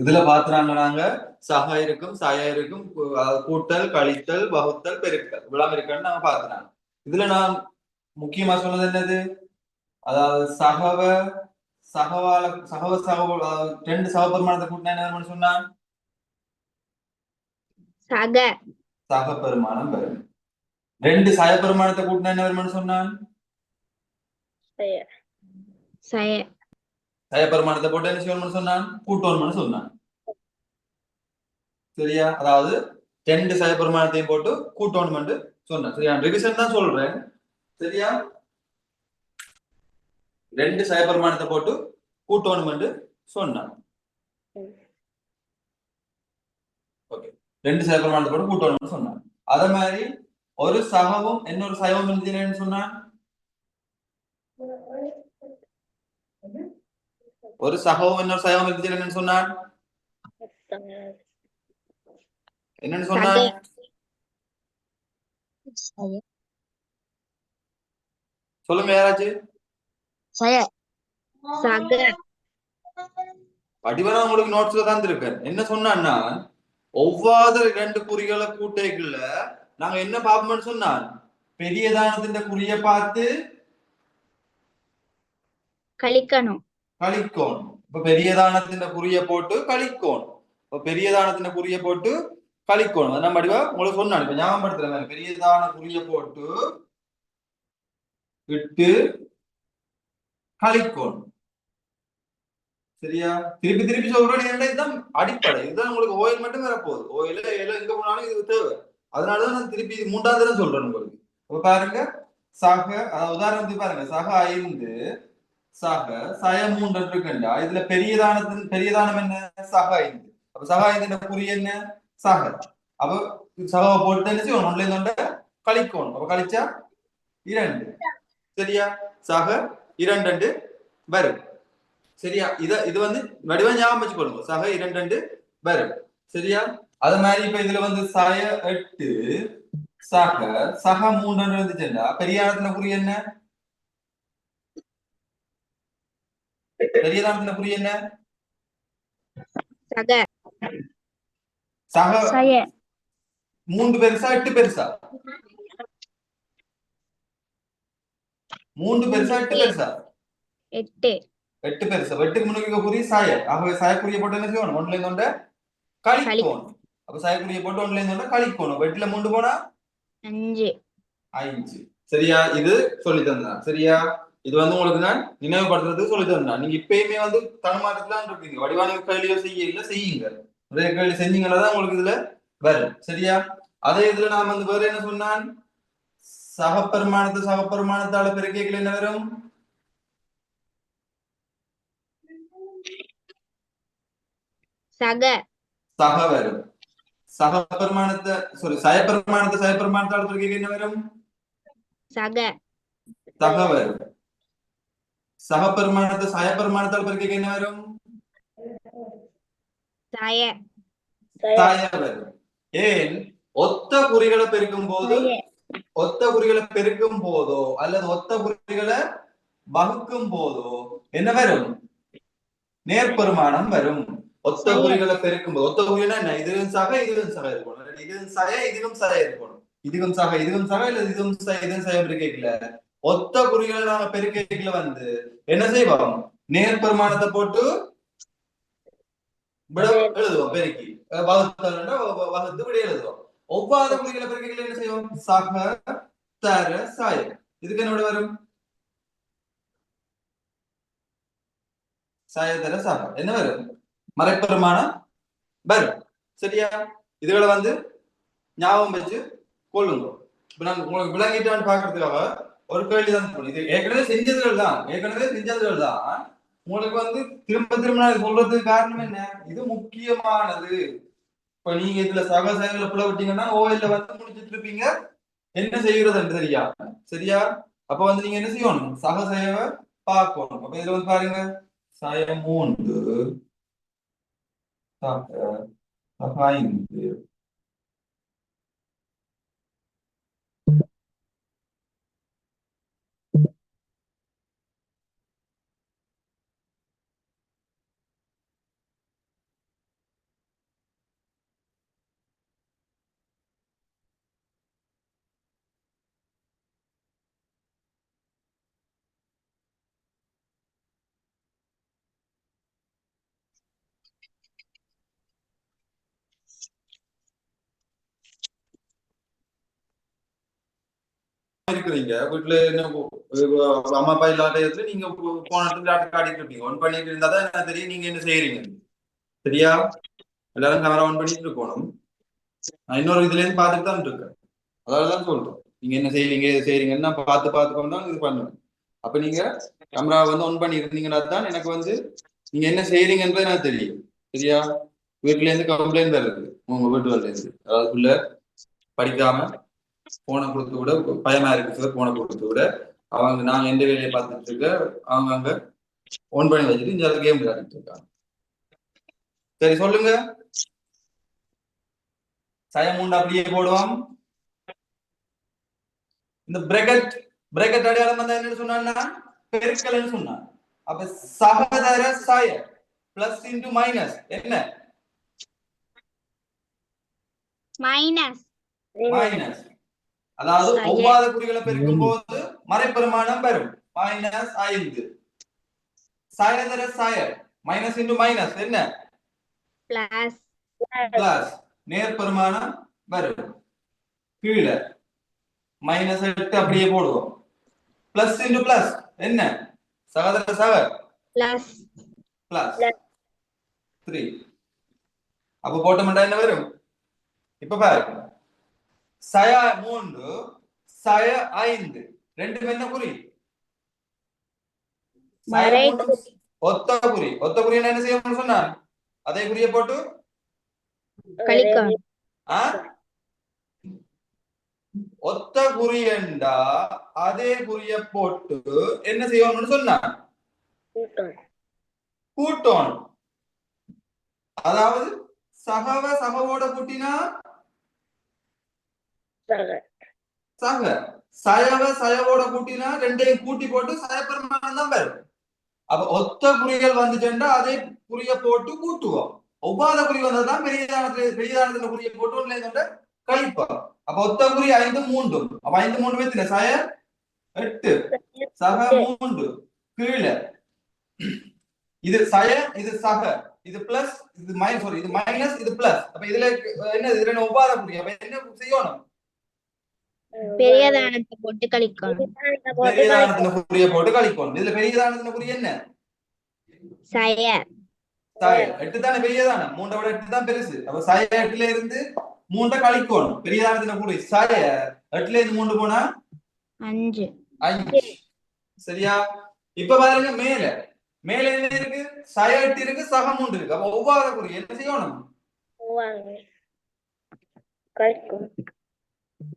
இதுல பாத்துறாங்க நாங்க சக இருக்கும் சய இருக்கும் கூட்டல் கழித்தல் வகுத்தல் பெருக்கல் இவ்வளவு இருக்குன்னு நாங்க பாத்துறாங்க. இதுல நான் முக்கியமா சொன்னது என்னது, அதாவது சகவால ரெண்டு சகபெருமானத்தை கூட்டினா என்ன சொன்னா சக பெருமானம் வரும். ரெண்டு சய பெருமானத்தை கூட்டினா என்ன வரும்னு சொன்னான் சய பெருமானத்தை போட்டு என்ன செய்யணும்னு சொன்னான் கூட்டணும்னு சொன்னான். சரியா, அதாவது ரெண்டு சய பெருமானத்தையும் போட்டு கூட்டணும் சொன்னேன். சரியா, ரிவிஷன் தான் சொல்றேன். சரியா, ரெண்டு சய பெருமானத்தை போட்டு கூட்டணும் சொன்னான். ஓகே, ரெண்டு சய பெருமானத்தை போட்டு கூட்டணும்னு சொன்னான். அத மாதிரி ஒரு சகவும் இன்னொரு சயவும் இருந்ததுன்னு சொன்னான். ஒரு சகவும் இன்னொரு சயவும் இருந்ததுன்னு சொன்னான். என்னன்னு சொன்னான்? சொல்லுங்க யாராச்சும். படிவனா உங்களுக்கு நோட்ஸ்ல தான் இருக்கேன். என்ன சொன்னான்னா, ஒவ்வாத இரண்டு குறிகளை கூட்டைக்குள்ள நாங்க என்ன பார்ப்போம்னு சொன்னான், பெரிய தானத்தின் குறிய பார்த்து கழிக்கணும். இப்ப பெரிய தானத்தின் குறிய போட்டு கழிக்கணும். இப்ப பெரிய தானத்தின் குறிய போட்டு கழிக்கணும். அதான் படிவா உங்களுக்கு சொன்னான். இப்ப ஞாபகப்படுத்துற மாதிரி பெரிய தான குறிய போட்டு விட்டு கழிக்கணும். சரியா, திருப்பி திருப்பி சொல்றேன். இதுதான் அடிப்படை. இதுதான் உங்களுக்கு ஓயில் மட்டும் வரப்போகுது. ஓயில எங்க போனாலும் இது தேவை. அதனாலதான் நான் திருப்பி மூன்றாவது தடவை சொல்றேன் உங்களுக்கு. இப்ப பாருங்க, சக உதாரணத்துக்கு பாருங்க, சக 5 சக சய 3 இருக்குண்டா, இதுல பெரிய தானம் என்ன சக 5. அப்ப சக 5 குறி என்ன சக. அப்ப சகவை போட்டு என்ன செய்யணும், ஒன்றுல இருந்து கழிக்கணும். அப்ப கழிச்சா 2. சரியா, சக 2 வரும். சரியா, இது வந்து வடிவா ஞாபகம் வச்சுக்கொள்ளுங்க. சக 2 வரும். சரியா, அது மாதிரி இப்ப இதுல வந்து சய 8 சக 3 இருந்துச்சுன்னா பெரிய இடத்துல குறி என்ன, பெரிய இடத்துல குறி என்ன சக 3 பெருசா 8 பெருசா 3 பெருசா 8 பெருசா 8 பெருசா. 8க்கு முன்னுக்கு குறி சாய. ஆகவே சாயக்குரிய போட்டு என்ன செய்யணும், ஒன்றுல இருந்து கழிக்கணும். அப்ப சாயக்குரிய போட்டு ஒன்றுல இருந்து கழிக்கணும். 8ல 3 போனா 5. சரியா, இது சொல்லி தந்தான். சரியா, இது வந்து உங்களுக்கு நான் நினைவுபடுத்துறதுக்கு சொல்லி தந்தேன். நீங்க இப்பயுமே வந்து தடுமாற்றத்துல இருக்கீங்க. வடிவான கேள்வியோ செய்யுங்க. நிறைய கேள்வி செஞ்சீங்கன்னா தான் உங்களுக்கு இதுல வரும். சரியா, அதே இதுல நான் வந்து வேற என்ன சொன்னான், சகப்பெருமானத்தால பெருக்கைகள் என்ன வரும், சக வரும். சகப்பெருமானத்தை சயப்பெருமானத்தால பெருக்கைகள் என்ன வரும், சக வரும். சகப்பெருமானத்தை சயப்பெருமானத்தால் பெருக்கைகள் என்ன வரும், சாய வரும். ஏன், ஒத்த குறிகளை பெருக்கும் போதோ அல்லது ஒத்த குறிகளை வகுக்கும் போதோ என்ன வரும், நேர்பெருமானம் வரும். ஒத்த குறிகளை பெருக்கும் போது, ஒத்த குறினா என்ன, இதுவும் சக இதுவும் சக இருக்கணும், இதுவும் சய இதுவும் சய இருக்கணும், இதுவும் சக இதுவும் சக இல்ல இதுவும் சய இதுவும் சய பெருக்கைக்குல ஒத்த குறிகளை நாம பெருக்கைக்குல வந்து என்ன செய்வோம், நேர்பெருமானத்தை போட்டு எழுதுவோம். பெருக்கி வகுத்து விட எழுதுவோம். ஒவ்வாத குறிகளை பெருக்கைக்குல என்ன செய்வோம், சக தர சாய. இதுக்கு என்ன வரும், சாய தர சக என்ன வரும், மறைப்பெருமானம் வரும். சரியா, இதுகளை வந்து ஞாபகம் வச்சு கொள்ளுங்க. இப்ப நான் உங்களுக்கு விளங்கிட்டான்னு பாக்குறதுக்காக ஒரு கேள்வி தான். இது ஏற்கனவே செஞ்சதுகள் தான். உங்களுக்கு வந்து திரும்ப திரும்ப நான் சொல்றதுக்கு காரணம் என்ன, இது முக்கியமானது. இப்ப நீங்க இதுல சக செயல புல விட்டீங்கன்னா ஓயில வந்து முடிச்சிட்டு இருப்பீங்க, என்ன செய்யறது சரியா. சரியா, அப்ப வந்து நீங்க என்ன செய்யணும், சக செயவை பார்க்கணும். அப்ப இதுல வந்து பாருங்க, சயம் 3 சக 5 இருக்கிறீங்க வீட்டுல என்ன அம்மா அப்பா இல்லாத இடத்துல நீங்க போன காட்டிட்டு இருப்பீங்க ஒன் பண்ணிட்டு இருந்தா தான் எனக்கு தெரியும் நீங்க என்ன செய்யறீங்க சரியா எல்லாரும் கேமரா ஆன் பண்ணிட்டு இருக்கணும் நான் இன்னொரு இதுல இருந்து பார்த்துட்டு தான் இருக்கேன் அதாவதுதான் சொல்றேன் நீங்க என்ன செய்யறீங்க இது செய்யறீங்கன்னா பார்த்து கொண்டு இது பண்ணுவேன் அப்ப நீங்க கேமரா வந்து ஆன் பண்ணி இருந்தீங்கன்னா தான் எனக்கு வந்து நீங்க என்ன செய்யறீங்கன்றது எனக்கு தெரியும் சரியா வீட்டுல இருந்து கம்ப்ளைண்ட் வருது உங்க வீட்டுல இருந்து அதாவது படிக்காம போனை கொடுத்து விட பயமா இருக்கு சார் போனை கொடுத்து விட அவங்க நாங்க எந்த வேலையை பார்த்துட்டு இருக்க அவங்க அங்க ஒன் பண்ணி வச்சுட்டு இந்த கேம் விளையாடிட்டு இருக்காங்க சரி சொல்லுங்க சயமூண்டு அப்படியே போடுவோம் இந்த பிரேக்கெட் அடையாளம் வந்து என்ன சொன்னா பெருக்கல்னு சொன்னான் அப்ப சகதர சாய பிளஸ் இன்டு மைனஸ் என்ன மைனஸ் மைனஸ் அதாவது ஒவ்வாத குறிகளை பெருக்கும் போது மறைப்பெருமானம் வரும் மைனஸ் 5 சாயதர சாய மைனஸ் இன்டு மைனஸ் என்ன பிளஸ் பிளஸ் நேர்பெருமானம் வரும் கீழே மைனஸ் 8 அப்படியே போடுவோம் பிளஸ் இன்டு பிளஸ் என்ன சகதர சக பிளஸ் பிளஸ் 3 அப்ப போட்டோம்னா என்ன வரும் இப்ப பாருங்க சய 3 சய 5 ரெண்டு என்ன குறி ஒத்த குறி என்ன செய்யணும்னு சொன்னா அதே குறிய போட்டு கழிக்கணும் ஒத்த குறி என்றா அதே குறிய போட்டு என்ன செய்யணும்னு சொன்னா கூட்டணும் அதாவது சகவோட கூட்டினா சக சயவோட கூட்டினா ரெண்டையும் கூட்டி போட்டு சயப்பெருமானம் தான் வரும் அப்ப ஒத்த குறிகள் வந்துச்சுன்னா அதே குறிய போட்டு கூட்டுவோம் ஒவ்வாத குறி வந்ததுதான் பெரியதானத்துல குறிய போட்டு ஒன்றுல கழிப்போம் அப்ப ஒத்த குறி 5 3 அப்ப 5 3 வெத்தில சய 8 சக 3 கீழே இது சய இது சக இது பிளஸ் இது மைனஸ் சாரி இது மைனஸ் இது பிளஸ் அப்ப இதுல என்ன இது ரெண்டு ஒவ்வாத குறி அப்ப என்ன செய்யணும் பெரியதானத்தை போட்டு கழிக்கணும் பெரியதானத்துல குறிய போட்டு கழிக்கணும் இதுல பெரியதானத்துல குறி என்ன சய சய 8 தானே பெரியதான 3 விட 8 தான் பெருசு அப்ப சய 8ல இருந்து 3 கழிக்கணும் பெரியதானத்துல குறி சய 8ல இருந்து 3 போனா 5 சரியா இப்ப பாருங்க மேல என்ன இருக்கு சய 8 இருக்கு சக 3 இருக்கு அப்ப ஒவ்வாத குறி என்ன செய்யணும் கழிக்கணும்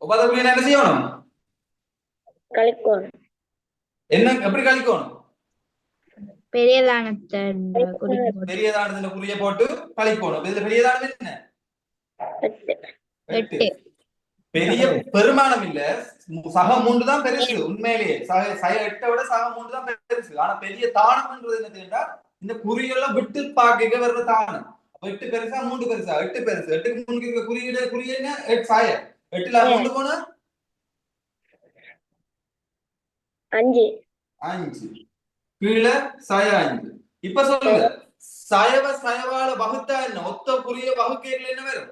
ஒவ்வாத குறி என்ன செய்யணும் கழிக்கணும் என்ன எப்படி கழிக்கணும் பெரியதானத்துல குறிய போட்டு கழிக்கணும் இதுல பெரியதானது என்ன 8 பெரிய பெருமானம் இல்ல சக 3 தான் பெருசு உண்மையிலேயே சய 8 விட சக 3 தான் பெருசு ஆனா பெரிய தானம்ன்றது என்ன தெரியுமா இந்த குறியெல்லாம் விட்டு பாக்க வர்ற தானம் 8 பெருசா 3 பெருசா 8 பெருசு 8க்கு 3 இருக்க குறிய என்ன 8 சய 8ல 3 போனா 5 கீழே சய 5 இப்ப சொல்லுங்க சயவால வகுத்தா என்ன ஒத்த குறிய வகுக்கையில என்ன வரும்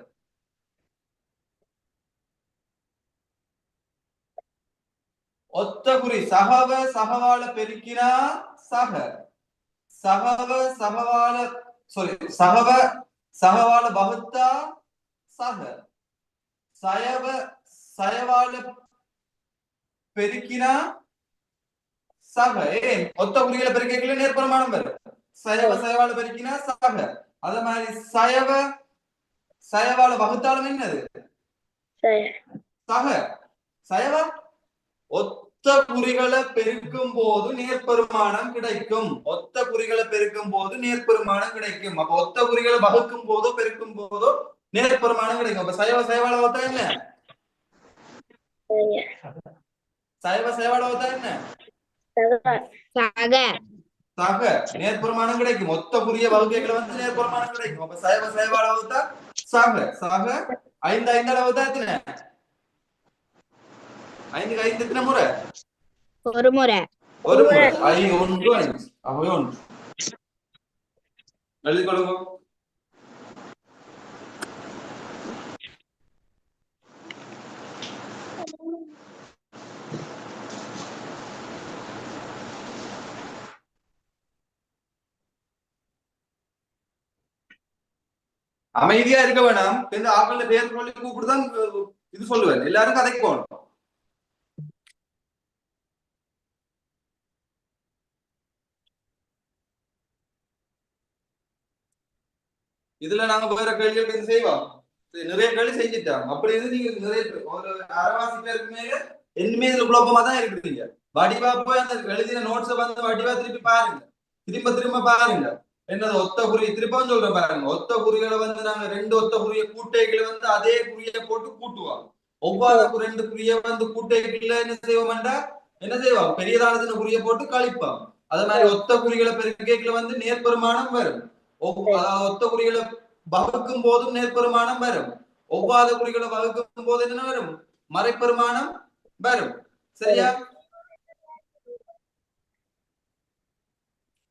ஒத்த குறி சகவால பெருக்கினா சகவால வகுத்தா சயவால பெருக்கினா சக ஏன் ஒத்த குறிகளை பெருக்கைக்குள்ள நேர்பெருமானம் வரும் சயவால பெருக்கினா சக அத மாதிரி சயவால வகுத்தாலும் என்னது சக சயவா ஒத்த குறிகளை பெருக்கும் போது நேர்பெருமானம் கிடைக்கும் ஒத்த குறிகளை பெருக்கும் போது நேர்பெருமானம் கிடைக்கும் அப்ப ஒத்த குறிகளை வகுக்கும் போதோ பெருக்கும் போதோ நேர்பெருமானம் கிடைக்கும் அப்ப சயவால வகுத்தா என்ன சயவால வகுத்தா என்ன சக நேர்பெருமானம் கிடைக்கும் ஒத்த குறிய வகுக்கைகளை வந்து நேர்பெருமானம் கிடைக்கும் அப்ப சயவால வகுத்தா சக 5 5 வகுத்தா எத்தனை 5 5 எத்தனை முறை ஒரு முறை 5 1 5 எழுதி கொடுங்க அமைதியா இருக்க வேணாம். இந்த ஆக்கள பேர் சொல்லி கூப்பிட்டுதான் இது சொல்லுவேன். எல்லாரும் கதைக்கு போகணும். இதுல நாங்க வேற கேள்விகள் செய்வோம். நிறைய கேள்வி செஞ்சுட்டோம். அப்படி இருந்து நீங்க நிறைய ஒரு அரைவாசி பேருக்கு மேல என்னமே இதுல குழப்பமா தான் இருக்கிறீங்க. வடிவா போய் அந்த எழுதின நோட்ஸை வந்து வடிவா திருப்பி பாருங்க. திரும்ப திரும்ப பாருங்க. என்னது ஒத்த குறி திருப்பவும் சொல்றேன் பாருங்க. ஒத்த குறிகளை வந்து நாங்க ரெண்டு ஒத்த குறிய கூட்டைகளை வந்து அதே குறியை போட்டு கூட்டுவோம். ஒவ்வாத ரெண்டு குறிய வந்து கூட்டைகள்ல என்ன செய்வோம்டா என்ன செய்வோம் பெரியதானதுன்னு குறிய போட்டு கழிப்போம். அது மாதிரி ஒத்த குறிகளை பெருக்கைகளை வந்து நேர்பெருமானம் வரும். அதாவது ஒத்த குறிகளை வகுக்கும் போதும் நேர்பெருமானம் வரும். ஒவ்வாத குறிகளை வகுக்கும் போது என்ன வரும் மறைப்பெருமானம் வரும். சரியா?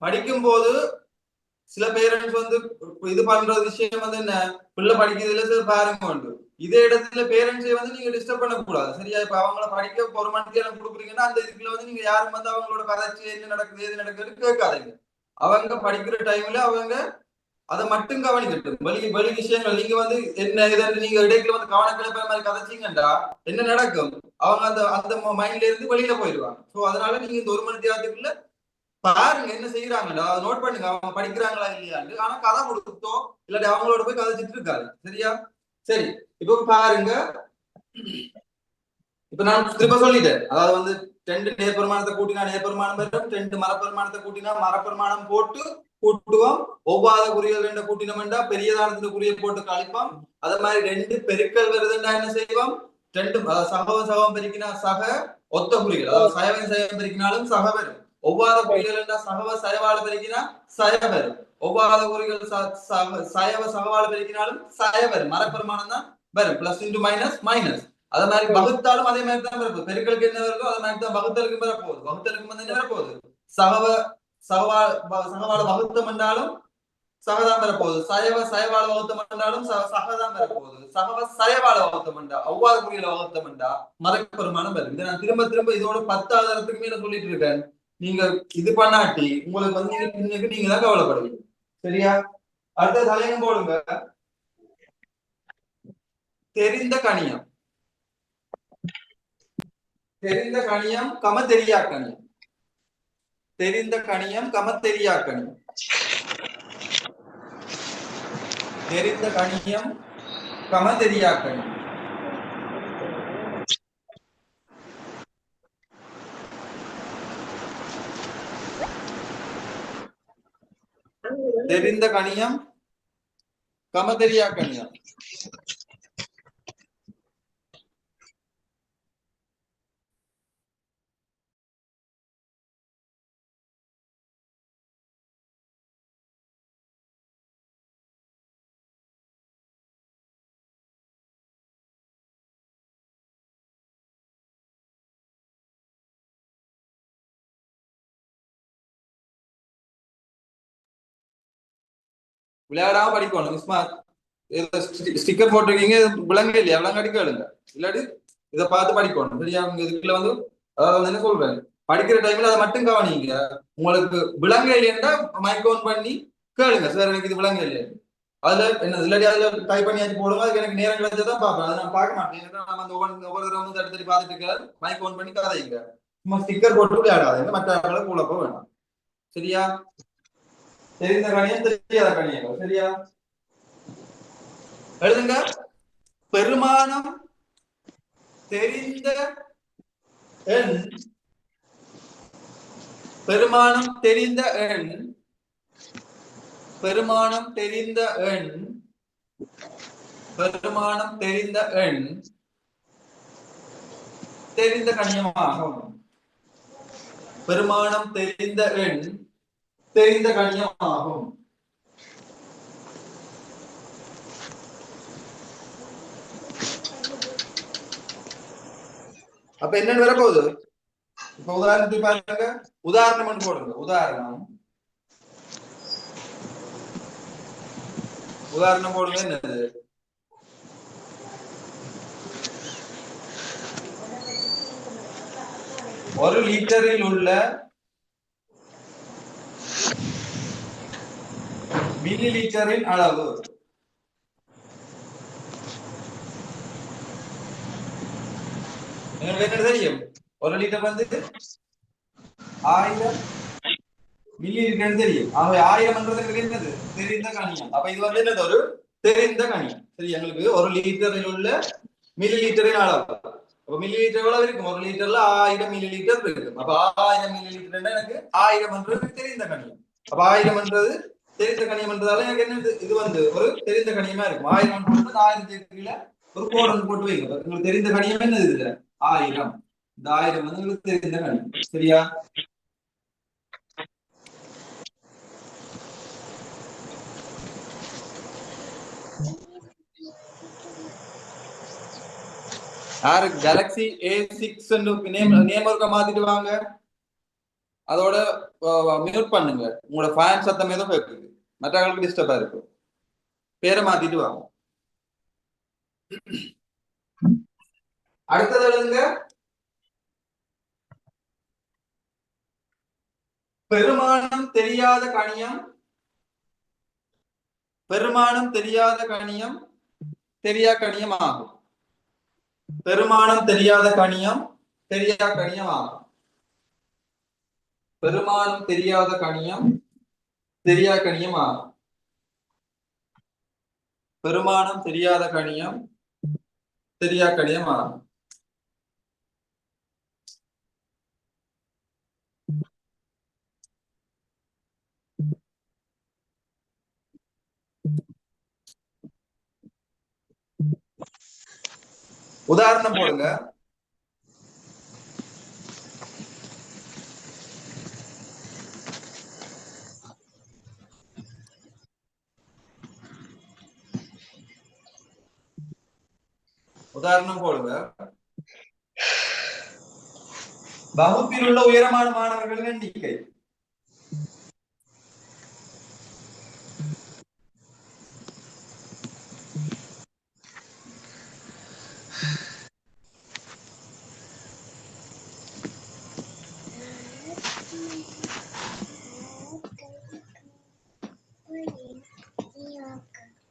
படிக்கும் போது சில பேரண்ட்ஸ் வந்து இது பண்ற விஷயம் வந்து என்ன பிள்ளை படிக்கிறதுல சில பாருங்க உண்டு. இதே இடத்துல பேரண்ட்ஸை வந்து நீங்க டிஸ்டர்ப் பண்ணக்கூடாது. சரியா? இப்ப அவங்கள படிக்க ஒரு மணிக்கு எல்லாம் கொடுக்குறீங்கன்னா அந்த இதுக்குள்ள வந்து நீங்க யாரும் வந்து அவங்களோட கதைச்சு என்ன நடக்குது எது நடக்குதுன்னு கேட்காதீங்க. அவங்க படிக்கிற டைம்ல அவங்க அதை மட்டும் கவனிக்கட்டும். வெளி விஷயங்கள் நீங்க வந்து என்ன இதை நீங்க இடைக்குள்ள வந்து கவனக்கிழப்ப மாதிரி கதைச்சிங்கண்டா என்ன நடக்கும் அவங்க அந்த அந்த மைண்ட்ல இருந்து வெளியில போயிடுவாங்க. சோ அதனால நீங்க இந்த ஒரு மணி நேரத்துக்குள்ள பாருங்க என்ன செய்யறாங்களா அதை நோட் பண்ணுங்க அவங்க படிக்கிறாங்களா இல்லையான்னு. ஆனா கதை கொடுத்தோ இல்லாட்டி அவங்களோட போய் கதைச்சிட்டு இருக்காரு. சரியா? சரி, இப்ப பாருங்க. இப்ப நான் திரும்ப சொல்லிட்டேன். அதாவது வந்து ரெண்டு நேர்பெருமானத்தை கூட்டினா நேர்பெருமானம் வரும். ரெண்டு மரப்பெருமானத்தை கூட்டினா மரப்பெருமானம் போட்டு கூட்டுவோம். ஒவ்வாத குறிகள் ரெண்டு கூட்டினோம்டா பெரியதானத்துல குறியை போட்டு கழிப்போம். அதே மாதிரி ரெண்டு பெருக்கல் வருதுன்னா என்ன செய்வோம் ரெண்டு சகவ சகம் பெருக்கினா சக ஒத்த குறிகள் அதாவது சயவன் சயம் பெருக்கினாலும் சக வரும். ஒவ்வாத குறிகள் என்றா சகவ சயவாள பெருக்கினா சய வரும். ஒவ்வாத குறிகள் சயவ சகவாள பெருக்கினாலும் சய வரும். மரப்பெருமானம் தான் வரும். Plus into minus minus. அதே மாதிரி வகுத்தாலும் அதே மாதிரி தான் வரப்போகுது. பெருக்களுக்கு என்ன வருதோ அதே மாதிரி தான் வகுத்தலுக்கு வரப்போகுது. வகுத்தலுக்கு வந்து என்ன வரப்போகுது சகவ சகவாள வகுத்தம் என்றாலும் சகதான் வரப்போகுது. சயவாள வகுத்தம் என்றாலும் சகதான் வரப்போகுது. சகவ சயவாள வகுத்தம் என்றா ஒவ்வாத குறியில வகுத்தம் என்றா மறைப்பெருமானம் வரும். இதை நான் திரும்ப திரும்ப இதோட 10வது இடத்துக்கு மேல சொல்லிட்டு இருக்கேன். நீங்க இது பண்ணாட்டி உங்களுக்கு வந்து இன்னைக்கு நீங்க தான் கவலைப்படுவீங்க. சரியா? அடுத்த தலையம் போடுங்க. தெரிந்த கணியம். தெரிந்த கணியம் கம தெரியா கணியம். தெரிந்த கணியம் கம தெரியா கணியம். தெரிந்த கணியம் கம தெரியா கணியம். தெரிந்த கணியம் கம தெரியா கணியம். விளையாடாம படிக்கணும். ஸ்மார்ட் ஸ்டிக்கர் போட்டிருக்கீங்க விளங்க இல்லையா விளங்க அடிக்க எழுங்க. இல்லாட்டி இதை பார்த்து படிக்கணும். சரியா? இதுக்குள்ள வந்து அதாவது என்ன சொல்றேன் படிக்கிற டைம்ல அதை மட்டும் கவனிங்க. உங்களுக்கு விளங்க இல்லையா மைக் ஆன் பண்ணி கேளுங்க. சார் எனக்கு இது விளங்க இல்லையா அதுல என்ன இல்லாட்டி அதுல டைப் பண்ணியாச்சு போடுங்க. அதுக்கு எனக்கு நேரம் கிடைச்சதான் பார்ப்பேன். அதை நான் பார்க்க மாட்டேன். நம்ம அந்த ஒவ்வொரு தடவை தட்டி தட்டி பார்த்துட்டு இருக்காது மைக் ஆன் பண்ணி கதைங்க. சும்மா ஸ்டிக்கர் போட்டு விளையாடாதுங்க. மற்ற ஆட்களை கூடப்போ வேணாம். சரியா? தெரிந்த கணியம் தெரியாத கணியங்கள். சரியா? எழுதுங்க. பெருமானம் தெரிந்த எண் பெருமானம் தெரிந்த எண் பெருமானம் தெரிந்த எண் பெருமானம் தெரிந்த எண் தெரிந்த கணியமாகும். பெருமானம் தெரிந்த எண் தெரிந்த கணியமாகும். அப்ப என்னன்னு வரப்போகுது? இப்ப உதாரணத்துக்கு பாருங்க. உதாரணம் போடுங்க. உதாரணம் போடுங்க. என்னது? ஒரு லிட்டரில் உள்ள மில்லி லிட்டரின் அளவு உங்களுக்கு என்ன தெரியும் 1 லிட்டர் வந்து 1000 மில்லி லிட்டர் தெரியும். ஆகவே 1000 என்னது தெரிந்த கணியம். அப்ப இது வந்து என்னது ஒரு தெரிந்த கணியம். சரி, எங்களுக்கு 1 லிட்டரில் உள்ள மில்லி லிட்டரின் அளவு. அப்ப மில்லி லிட்டர் எவ்வளவு இருக்கும்? 1 லிட்டர்ல 1000 மில்லி லிட்டர் இருக்கும். அப்ப 1000 மில்லி லிட்டர் எனக்கு 1000 என்றது தெரிந்த கணியம். அப்ப 1000 என்றது தெரிந்த கணியம் என்றதால எனக்கு என்ன இது வந்து ஒரு தெரிந்த கணியமா இருக்கும். 1000 போட்டு 1000 கீழே ஒரு கோடு போட்டு வைங்க. உங்களுக்கு தெரிந்த கணியம் என்னது? இதுல 1000. இந்த 1000 வந்து உங்களுக்கு தெரிந்த கணியம். சரியா? யாரு கேலக்ஸி A6 நேம் ஒருக்க மாத்திட்டு வாங்க. அதோட மியூட் பண்ணுங்க. உங்களோட ஃபேன் சத்தம் ஏதோ கேட்குது, மற்றவங்களுக்கு டிஸ்டர்பா இருக்கும். பேரை மாத்திட்டு வாங்க. அடுத்தது எழுதுங்க. பெருமானம் தெரியாத கணியம். பெருமானம் தெரியாத கணியம் தெரியா கணியம் ஆகும். பெருமானம் தெரியாத கணியம் தெரியா கணியம் ஆகும். பெருமானம் தெரியாத கணியம் தெரியா கணியம் ஆகும். பெருமானம் தெரியாத கணியம் தெரியா கணியம் ஆகும். உதாரணம் போடுங்க. உதாரணம் போடுங்க. வகுப்பில் உள்ள உயரமான மாணவர்களின் எண்ணிக்கை.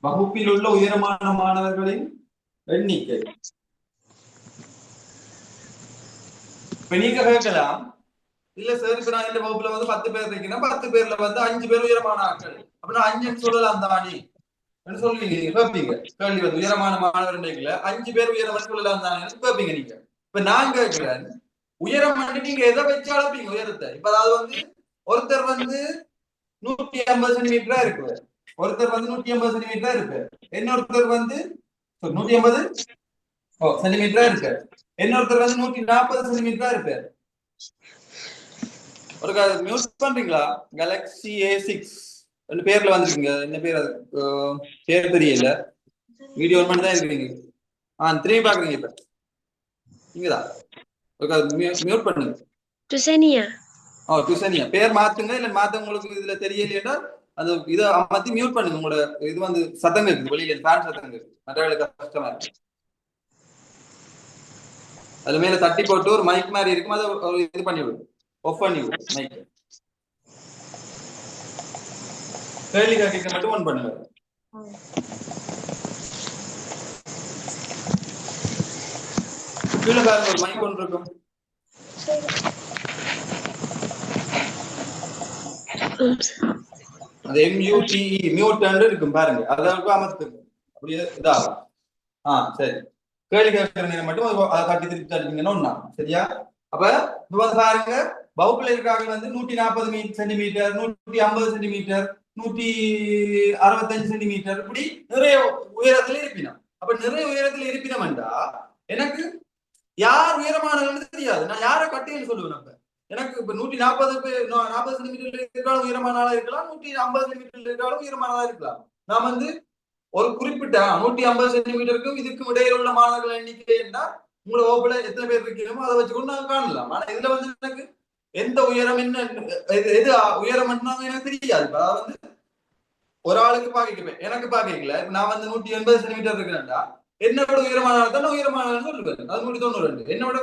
வகுப்பில் உள்ள உயரமான மாணவர்களின் எண்ணிக்கை. இப்ப நீங்க கேட்கலாம், இல்ல சார் இப்ப நான் இந்த வகுப்புல வந்து 10 பேர் இருக்கீங்கன்னா 10 பேர்ல வந்து 5 பேர் உயரமான ஆட்கள், அப்படின்னா 5 சொல்லலாம் தானே சொல்லுவீங்க. நீங்க கேட்பீங்க கேள்வி வந்து உயரமான மாணவர் 5 பேர் உயரம் சொல்லலாம் தானே கேட்பீங்க நீங்க. இப்ப நான் கேட்கிறேன், உயரம் வந்து நீங்க எதை வச்சு அளப்பீங்க உயரத்தை? இப்ப அதாவது வந்து ஒருத்தர் வந்து 150 சென்டிமீட்டரா இருக்கு, ஒருத்தர் வந்து 150 சென்டிமீட்டரா இருக்கு, இன்னொருத்தர் வந்து 150 சென்டிமீட்டரா இருக்கு, இன்னொருத்தர் வந்து 140 சென்டிமீட்டரா இருக்கு. ஒரு மியூட் பண்றீங்களா? கேலக்ஸி A6 ரெண்டு பேர்ல வந்திருக்கீங்க. என்ன பேர்? அது பேர் தெரியல. வீடியோ மட்டும் தான் இருக்கீங்க. திரும்பி பாக்குறீங்க. இப்ப இங்கதான் மியூட் பண்ணுங்க. டுசேனியா. டுசேனியா பேர் மாத்துங்க. இல்ல மாத்த உங்களுக்கு இதுல தெரியலையா அது இதை அமர்த்தி மியூட் பண்ணுங்க. உங்களோட இது வந்து சத்தம் இருக்குது, வெளியில ஃபேன் சத்தம் இருக்குது, மற்றவர்களுக்கு கஷ்டமா இருக்கு. அது மேல தட்டி போட்டு ஒரு மைக் மாதிரி இருக்கும், அதை இது பண்ணி விடும், ஆஃப் பண்ணி விடும் மைக். கேள்வி கேட்க மட்டும் ஒன் பண்ணுங்க. கீழே பாருங்க, ஒரு மைக் ஒன்று இருக்கும். அது MUTE மியூட் இருக்கும் பாருங்க, அதற்கு அமர்த்துங்க. அப்படியே இதாகும். சரி, கேள்வி கேட்கிற நேரம் மட்டும் அதை தட்டி திருப்பி தட்டிங்கன்னா ஒண்ணா. சரியா? அப்ப இப்ப வந்து பாருங்க, வகுப்புல இருக்காங்க வந்து 140 சென்டிமீட்டர், 150 சென்டிமீட்டர், 165 சென்டிமீட்டர், இப்படி நிறைய உயரத்துல இருப்பினோம். அப்ப நிறைய உயரத்துல இருப்பினோம்டா எனக்கு யார் உயரமானவர்கள் தெரியாது. நான் யாரை கட்டின்னு சொல்லுவேன். அப்ப எனக்கு இப்ப 140 சென்டிமீட்டர் இருக்காலும் உயரமான ஆளா இருக்கலாம், 150 சென்டிமீட்டர் இருக்காலும் உயரமான ஆளா இருக்கலாம். நான் வந்து ஒரு குறிப்பிட்ட 150 சென்டிமீட்டருக்கும் இதுக்கும் இடையில உள்ள மாணவர்கள் எண்ணிக்கை என்ன, உங்களோட வகுப்புல எத்தனை பேர் இருக்கணுமோ அதை வச்சுக்கொண்டு நான் காணலாம். ஆனா இதுல வந்து எனக்கு எந்த உயரம் என்ன எது உயரம் எனக்கு தெரியாது. அதாவது வந்து ஒரு ஆளுக்கு பாக்கிக்குவேன், எனக்கு பாக்கல. நான் வந்து 180 சென்டிமீட்டர் இருக்கிறேன்டா, என்னோட உயரமான தான் உயரமான சொல்லுவேன். அது 192. என்னோட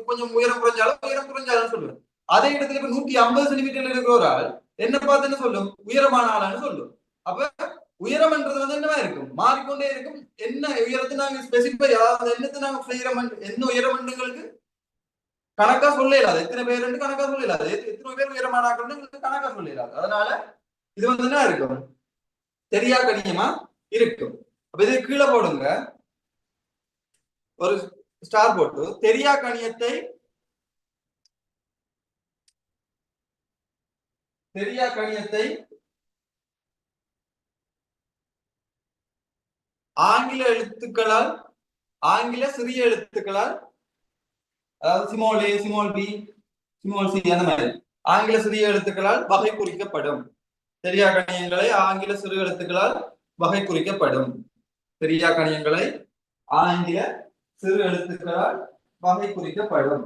கொஞ்சம் உயரம் குறைஞ்சாலும் சொல்லுவேன். அதே இடத்துல இப்ப 150 சென்டிமீட்டர்ல இருக்கிற ஒரு ஆள் என்ன பார்த்து என்ன சொல்லும்? உயரமான ஆளான்னு சொல்லும். அப்ப உயரம்ன்றது வந்து என்னவா இருக்கும்? மாறிக்கொண்டே இருக்கும். என்ன உயரத்தை நாங்க ஸ்பெசிஃபை, அதாவது என்னத்தை நாங்க செய்யறோம், என்ன உயரம் எங்களுக்கு கணக்கா சொல்ல இயலாது, எத்தனை பேர் கணக்கா சொல்ல இயலாது, எத்தனை பேர் உயரமானாக்கள்னு கணக்கா சொல்ல இயலாது. அதனால இது வந்து என்ன இருக்கும், தெரியா கணியமா இருக்கும். அப்ப இது கீழே போடுங்க, ஒரு ஸ்டார் போட்டு தெரியா கணியத்தை தெரியா கணியத்தை ஆங்கில எழுத்துக்களால், ஆங்கில சிறிய எழுத்துக்களால், அதாவது small A, small B, small C அந்த மாதிரி ஆங்கில சிறிய எழுத்துக்களால் வகை குறிக்கப்படும். தெரியா கணியங்களை ஆங்கில சிறு எழுத்துக்களால் வகை குறிக்கப்படும். தெரியா கணியங்களை ஆங்கில சிறு எழுத்துக்களால் வகை குறிக்கப்படும்.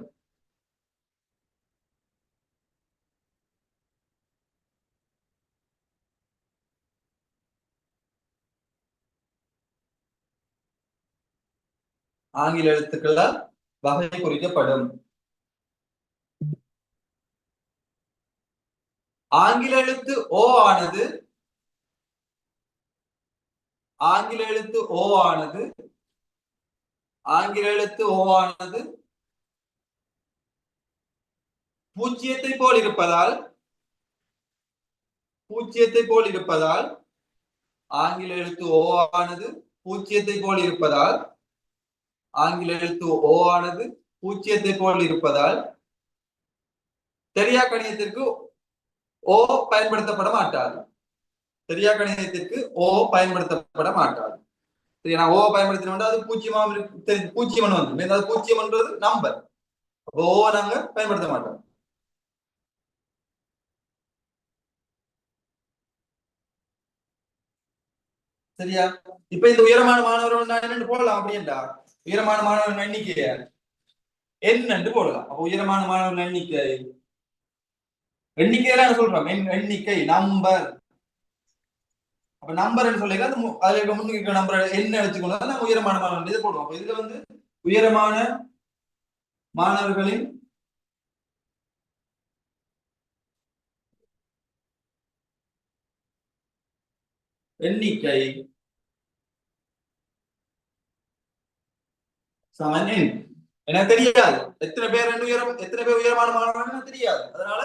ஆங்கில எழுத்துக்களால் வகை குறிக்கப்படும். ஆங்கில எழுத்து ஓ ஆனது, ஆங்கில எழுத்து ஓ ஆனது, ஆங்கில எழுத்து ஓ ஆனது பூஜ்ஜியத்தை போல் இருப்பதால், பூஜ்ஜியத்தை போல் இருப்பதால், ஆங்கில எழுத்து ஓ ஆனது பூஜ்ஜியத்தை போல் இருப்பதால், ஆங்கில எழுத்து ஓ ஆனது பூஜ்ஜியத்தை போல் இருப்பதால் தெரியா கணிதத்திற்கு ஓ பயன்படுத்தப்பட மாட்டாது. தெரியா கணிதத்திற்கு ஓ பயன்படுத்தப்பட மாட்டாது. சரி, நான் ஓ பயன்படுத்தினோம்னா அது பூஜ்ஜியமா பூஜ்ஜியம் வந்து, அதாவது பூஜ்ஜியம்ன்றது நம்பர், ஓ நாங்க பயன்படுத்த மாட்டோம். சரியா? இப்ப இந்த உயரமான மாணவர்கள் நான் என்னன்னு போடலாம் அப்படின்டா, உயரமான மாணவர்கள் எண்ணிக்கை என்று போடலாம். அப்ப உயரமான மாணவர்கள் எண்ணிக்கை, எண்ணிக்கையெல்லாம் சொல்றோம், எண்ணிக்கை நம்பர். அப்ப நம்பர் சொல்லி அதுல இருக்க முன்னுக்கு இருக்கிற நம்பர் என்ன வச்சுக்கணும், நம்ம உயரமான மாணவர்கள் இதை போடுவோம். இதுல வந்து உயரமான மாணவர்களின் எண்ணிக்கை சமன் எண். எனக்கு தெரியாது எத்தனை பேர் உயரம், எத்தனை பேர் உயரமான மாணவர்கள் தெரியாது. அதனால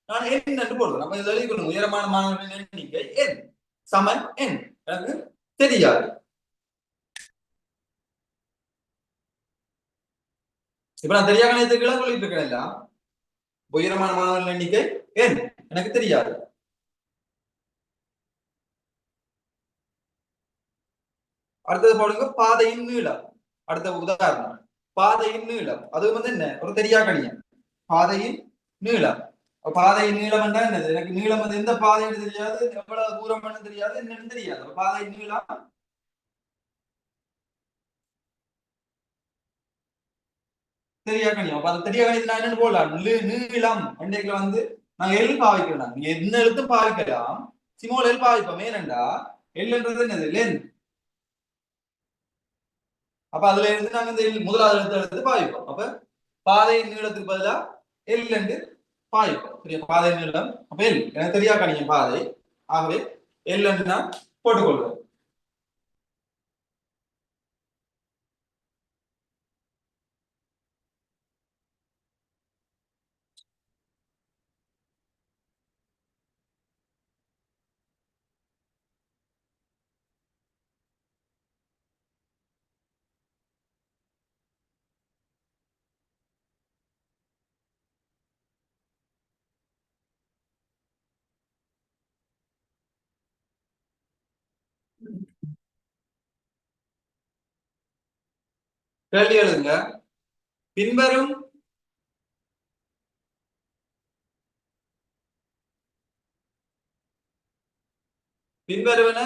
நான் எண் என்று போடுவேன். நம்ம இதில் எழுதிக்கணும், உயரமான மாணவர்களின் எண்ணிக்கை எண் சமன் எண். எனக்கு தெரியாது. இப்ப நான் தெரியாத கணிதத்துக்கு சொல்லிட்டு இருக்கேன். உயரமான மாணவர்கள் எண்ணிக்கை எண் எனக்கு தெரியாது. அடுத்தது போடுங்க பாதையின் நீளம். அடுத்த உதாரணம் பாதையின் நீளம், அது வந்து என்ன ஒரு தெரியா கணியம். பாதையின் நீளம், பாதையின் நீளம் என்றா என்னது, எனக்கு நீளம் வந்து எந்த பாதைன்னு தெரியாது, எவ்வளவு தூரம் தெரியாது, என்னன்னு தெரியாது. பாதையின் நீளம் தெரியா கணியம். அப்ப அந்த தெரியா கணியம் நான் என்னன்னு போடலாம், நீளம் அன்றைக்குல வந்து நாங்க எல் பாவிக்கிறோம். நீங்க என்ன எழுத்தும் பாவிக்கலாம், சிமோல் எல் பாவிப்போம். ஏனென்றா எல்ன்றது என்னது லென்த். அப்ப அதுல இருந்து நாங்க இந்த முதலாவது எழுத்து பாவிப்போம். அப்ப பாதை நீளத்துக்கு பதிலா எல் என்று பாவிப்போம். சரியா? பாதை நீளம் அப்ப எல் எனக்கு தெரியா கணியம் பாதை, ஆகவே எல் என்று நான் போட்டுக்கொள்வோம். கேள்வி எழுதுங்க. பின்வரும் பின்வருவன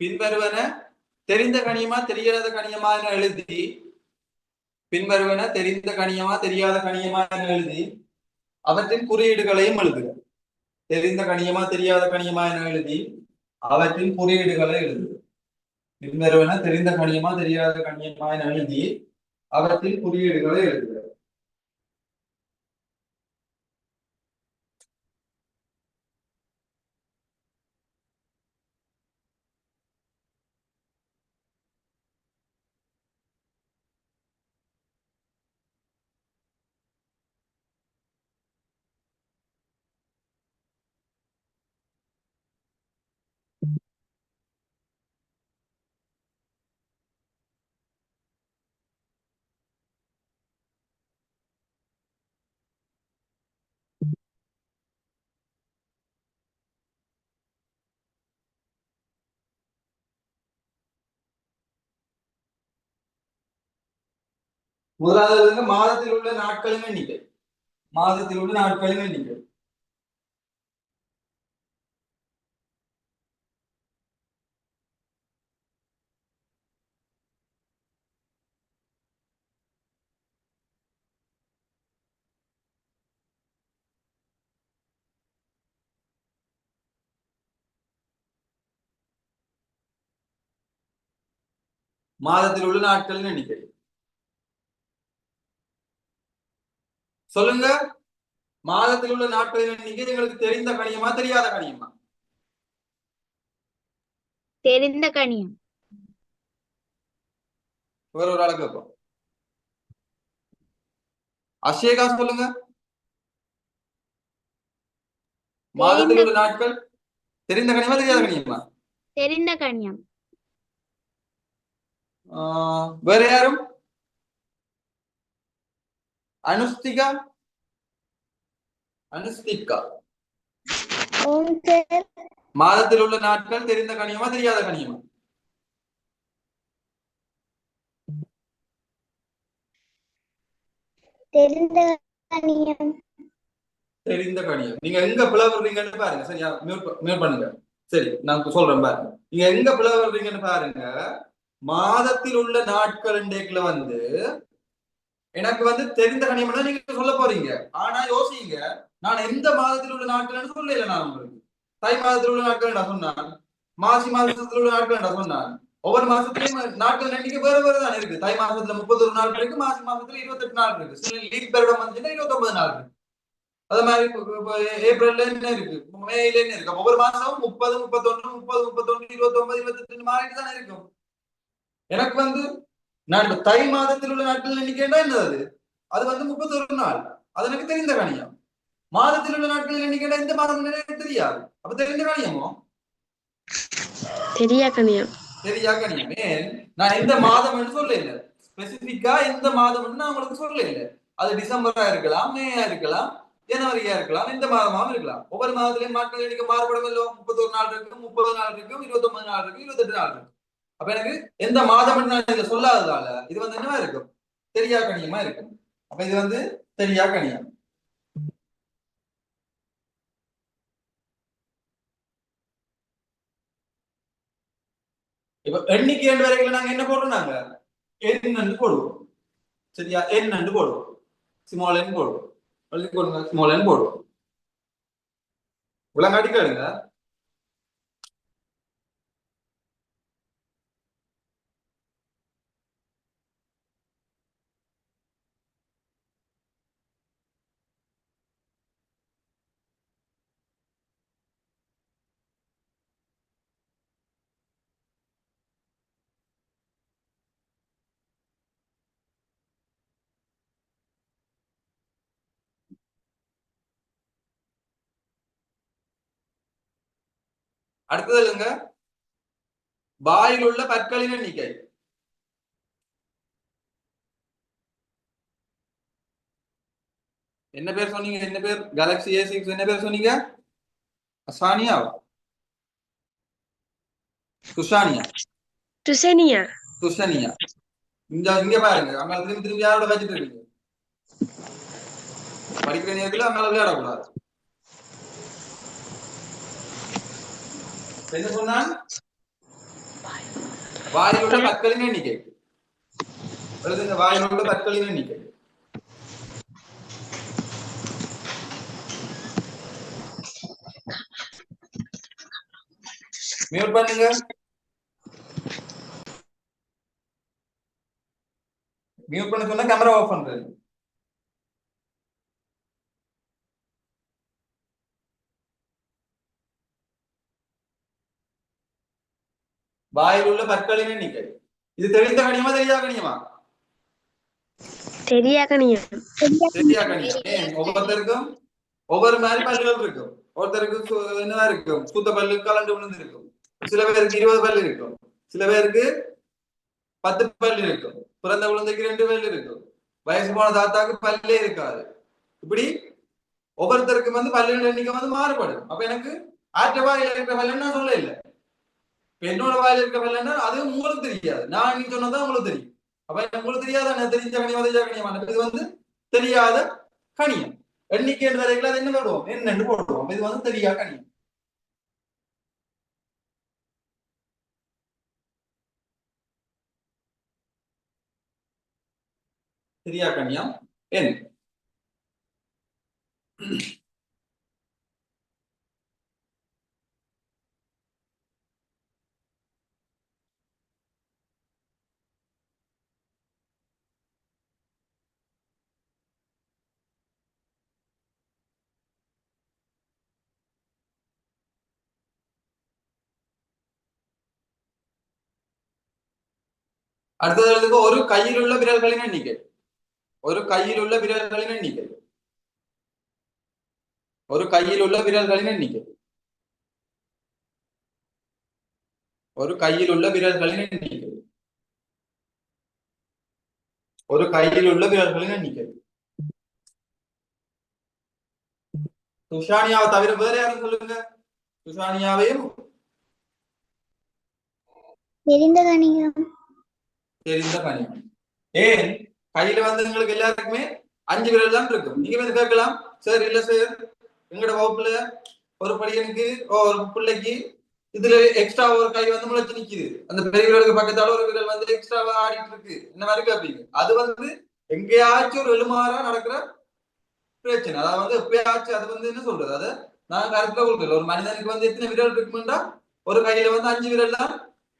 பின்வருவன தெரிந்த கணியமா தெரியாத கணியமா என எழுதி, பின்வருவன தெரிந்த கணியமா தெரியாத கணியமா என எழுதி அவற்றின் குறியீடுகளையும் எழுதுக. தெரிந்த கணியமா தெரியாத கணியமா என எழுதி அவற்றின் குறியீடுகளை எழுதுக. பின்வருவன தெரிந்த கணியமா தெரியாத கணியமா என எழுதி அவற்றின் குறியீடுகளை எழுதுக. முதலாவது மாதத்தில் உள்ள நாட்களின் எண்ணிக்கை. மாதத்தில் உள்ள நாட்களின் எண்ணிக்கை. மாதத்தில் உள்ள நாட்களின் எண்ணிக்கை சொல்லுங்க. மாதத்தில் உள்ள நாட்களின் எண்ணிக்கை எங்களுக்கு தெரிந்த கணியமா தெரியாத கணியமா? தெரிந்த கணியம். வேற ஒரு ஆளு கேட்போம். அஷேகா சொல்லுங்க. மாதத்தில் உள்ள நாட்கள் தெரிந்த கணியமா தெரியாத கணியமா? தெரிந்த கணியம். வேற யாரும்? அனுஸ்திகா. அனுஸ்திகா மாதத்தில் உள்ள நாட்கள் தெரிந்த கணியமா தெரியாத கணியமா? தெரிந்த கணியம். தெரிந்த கணியம். நீங்க எங்க பிளவுறீங்கன்னு பாருங்க. சரியா? மியூட் பண்ணுங்க. சரி, நான் சொல்றேன் பாருங்க. நீங்க எங்க பிளவுறீங்கன்னு பாருங்க. மாதத்தில் உள்ள நாட்கள் இன்றைக்குல எனக்கு தெரிந்த கணியம் நீங்க சொல்ல போறீங்க. ஆனா யோசிங்க, நான் எந்த மாதத்தில் உள்ள நாட்கள் சொல்லல. நான் உங்களுக்கு தை மாதத்தில் உள்ள நாட்கள் நான் சொன்னான், மாசி மாதத்தில் உள்ள நாட்கள் நான் சொன்னான். ஒவ்வொரு மாசத்துலயும் நாட்கள் எண்ணிக்கை வேற வேற தான் இருக்கு. தை மாசத்துல 31 நாள் இருக்கு, மாசி மாசத்துல 28 நாள் இருக்கு. சில லீப் பெருடம் வந்துச்சுன்னா 29 நாள் இருக்கு. அது மாதிரி ஏப்ரல்ல என்ன இருக்கு, மேல என்ன இருக்கு. ஒவ்வொரு மாசமும் 30, 31, 30, 31, 29, 28 மாறிட்டு தானே இருக்கும். எனக்கு நான் தை மாதத்தில் உள்ள நாட்கள் எண்ணிக்கைன்னா என்னது? அது 31 நாள். அது எனக்கு தெரிந்த கணியம். மாதத்தில் உள்ள நாட்கள் எண்ணிக்கைன்னா இந்த மாதம் எனக்கு தெரியாது. அப்ப தெரிந்த கணியமோ? தெரியா கணியம். தெரியா கணியம். ஏன் நான் எந்த மாதம் என்று சொல்ல இல்லை. ஸ்பெசிபிக்கா எந்த மாதம் நான் உங்களுக்கு சொல்ல இல்லை. அது டிசம்பரா இருக்கலாம், மேயா இருக்கலாம், ஜனவரியா இருக்கலாம், இந்த மாதமாவும் இருக்கலாம். ஒவ்வொரு மாதத்திலையும் நாட்கள் எண்ணிக்கை மாறுபடும். 31 நாள் இருக்கும், 30 நாள் இருக்கும், 29 நாள் இருக்கும், 28 நாள் இருக்கும். அப்ப எனக்கு எந்த மாதம் நான் இதை சொல்லாததால இது என்னவா இருக்கும்? தெரியா கணியமா இருக்கும். அப்ப இது தெரியா கணியம். இப்ப எண்ணிக்கை எண்டு வரைக்கும் நாங்க என்ன போடுறோம்? நாங்க எண் போடுவோம். சரியா? எண் போடுவோம். ஸ்மால் என் போடுவோம். ஸ்மால் என் போடுவோம். உலகாட்டி கேளுங்க. அடுத்தது இல்லைங்க, வாயில் உள்ள பற்களின் எண்ணிக்கை. என்ன பேர் சொன்னீங்க? என்ன பேர்? கேலக்ஸி A6 என்ன பேர் சொன்னீங்க? அசானியா? துஷானியா? துசனியா. துஷனியா. இங்க பாருங்க, அங்க திரும்பி திரும்பி யாரோட வச்சுட்டு இருக்கீங்க? படிக்கிற நேரத்துல அங்க விளையாடக்கூடாது. என்ன சொன்னான்? வாயில் உள்ள பற்களின் எண்ணிக்கை. எழுதுங்க, வாயில் உள்ள பற்களின் எண்ணிக்கை. மியூட் பண்ணுங்க. மியூட் பண்ண சொன்னா கேமரா ஆஃப் பண்றது. வாயில் உள்ள பற்களின் எண்ணிக்கை. இது தெரிந்த கணியமா தெரியாத கணியமா? தெரியா கணியம். தெரியா கணியம். ஒவ்வொருத்தருக்கும் ஒவ்வொரு மாதிரி பல்லுகள் இருக்கும். ஒருத்தருக்கு என்னதான் இருக்கும், சுத்த பல்லு கலண்டு விழுந்து இருக்கும். சில பேருக்கு 20 பல்லு இருக்கும், சில பேருக்கு 10 பல்லு இருக்கும், பிறந்த குழந்தைக்கு 2 பல்லு இருக்கும், வயசு போன தாத்தாக்கு பல்லே இருக்காது. இப்படி ஒவ்வொருத்தருக்கும் பல்லுகள் எண்ணிக்கை மாறுபடும். அப்ப எனக்கு ஆற்ற வாயில இருக்கிற பல்லுன்னு சொல்ல இல்லை. என்னோட வாயில இருக்க பல்லுன்னா அது உங்களுக்கு தெரியாது. நான் இன்னைக்கு சொன்னதான் உங்களுக்கு தெரியும். அப்ப உங்களுக்கு தெரியாத தெரிஞ்ச கணியம் தெரிஞ்ச கணியமான இது தெரியாத கணியம். எண்ணிக்கை வரைக்கும் அது என்ன போடுவோம், என்னன்னு போடுவோம். அப்ப இது தெரியாத கணியம். தெரியா கணியம் என். அடுத்தது ஒரு கையில் உள்ள விரல்களின் எண்ணிக்கை. ஒரு கையில் உள்ள விரல்களின் எண்ணிக்கை. ஒரு கையில் உள்ள விரல்களின் எண்ணிக்கை. ஒரு கையில் உள்ள விரல்களின் எண்ணிக்கை. ஒரு கையில் உள்ள விரல்களின் எண்ணிக்கை. துஷானியாவை தவிர வேற யாரும் சொல்லுங்க. துஷானியாவையும் தெரிந்த கணியம். தெரிந்த கணியம். ஏன் கையில உங்களுக்கு எல்லாருக்குமே 5 விரல் தான் இருக்கும். நீங்க வந்து கேட்கலாம், சார் இல்ல சார் எங்கட வகுப்புல ஒரு பையனுக்கு ஒரு பிள்ளைக்கு இதுல எக்ஸ்ட்ரா ஒரு கை முளைச்சு நிக்குது, அந்த பெரிய விரலுக்கு பக்கத்தால ஒரு விரல் எக்ஸ்ட்ராவா ஆடிட்டு இருக்கு, இந்த மாதிரி கேட்பீங்க. அது எங்கேயாச்சும் ஒரு எழுமாறா நடக்கிற பிரச்சனை. அதாவது எப்பயாச்சும் அது என்ன சொல்றது, அதை நான் கருத்துல கொடுக்கல. ஒரு மனிதனுக்கு எத்தனை விரல் இருக்குமெண்டா ஒரு கையில 5 விரல் தான்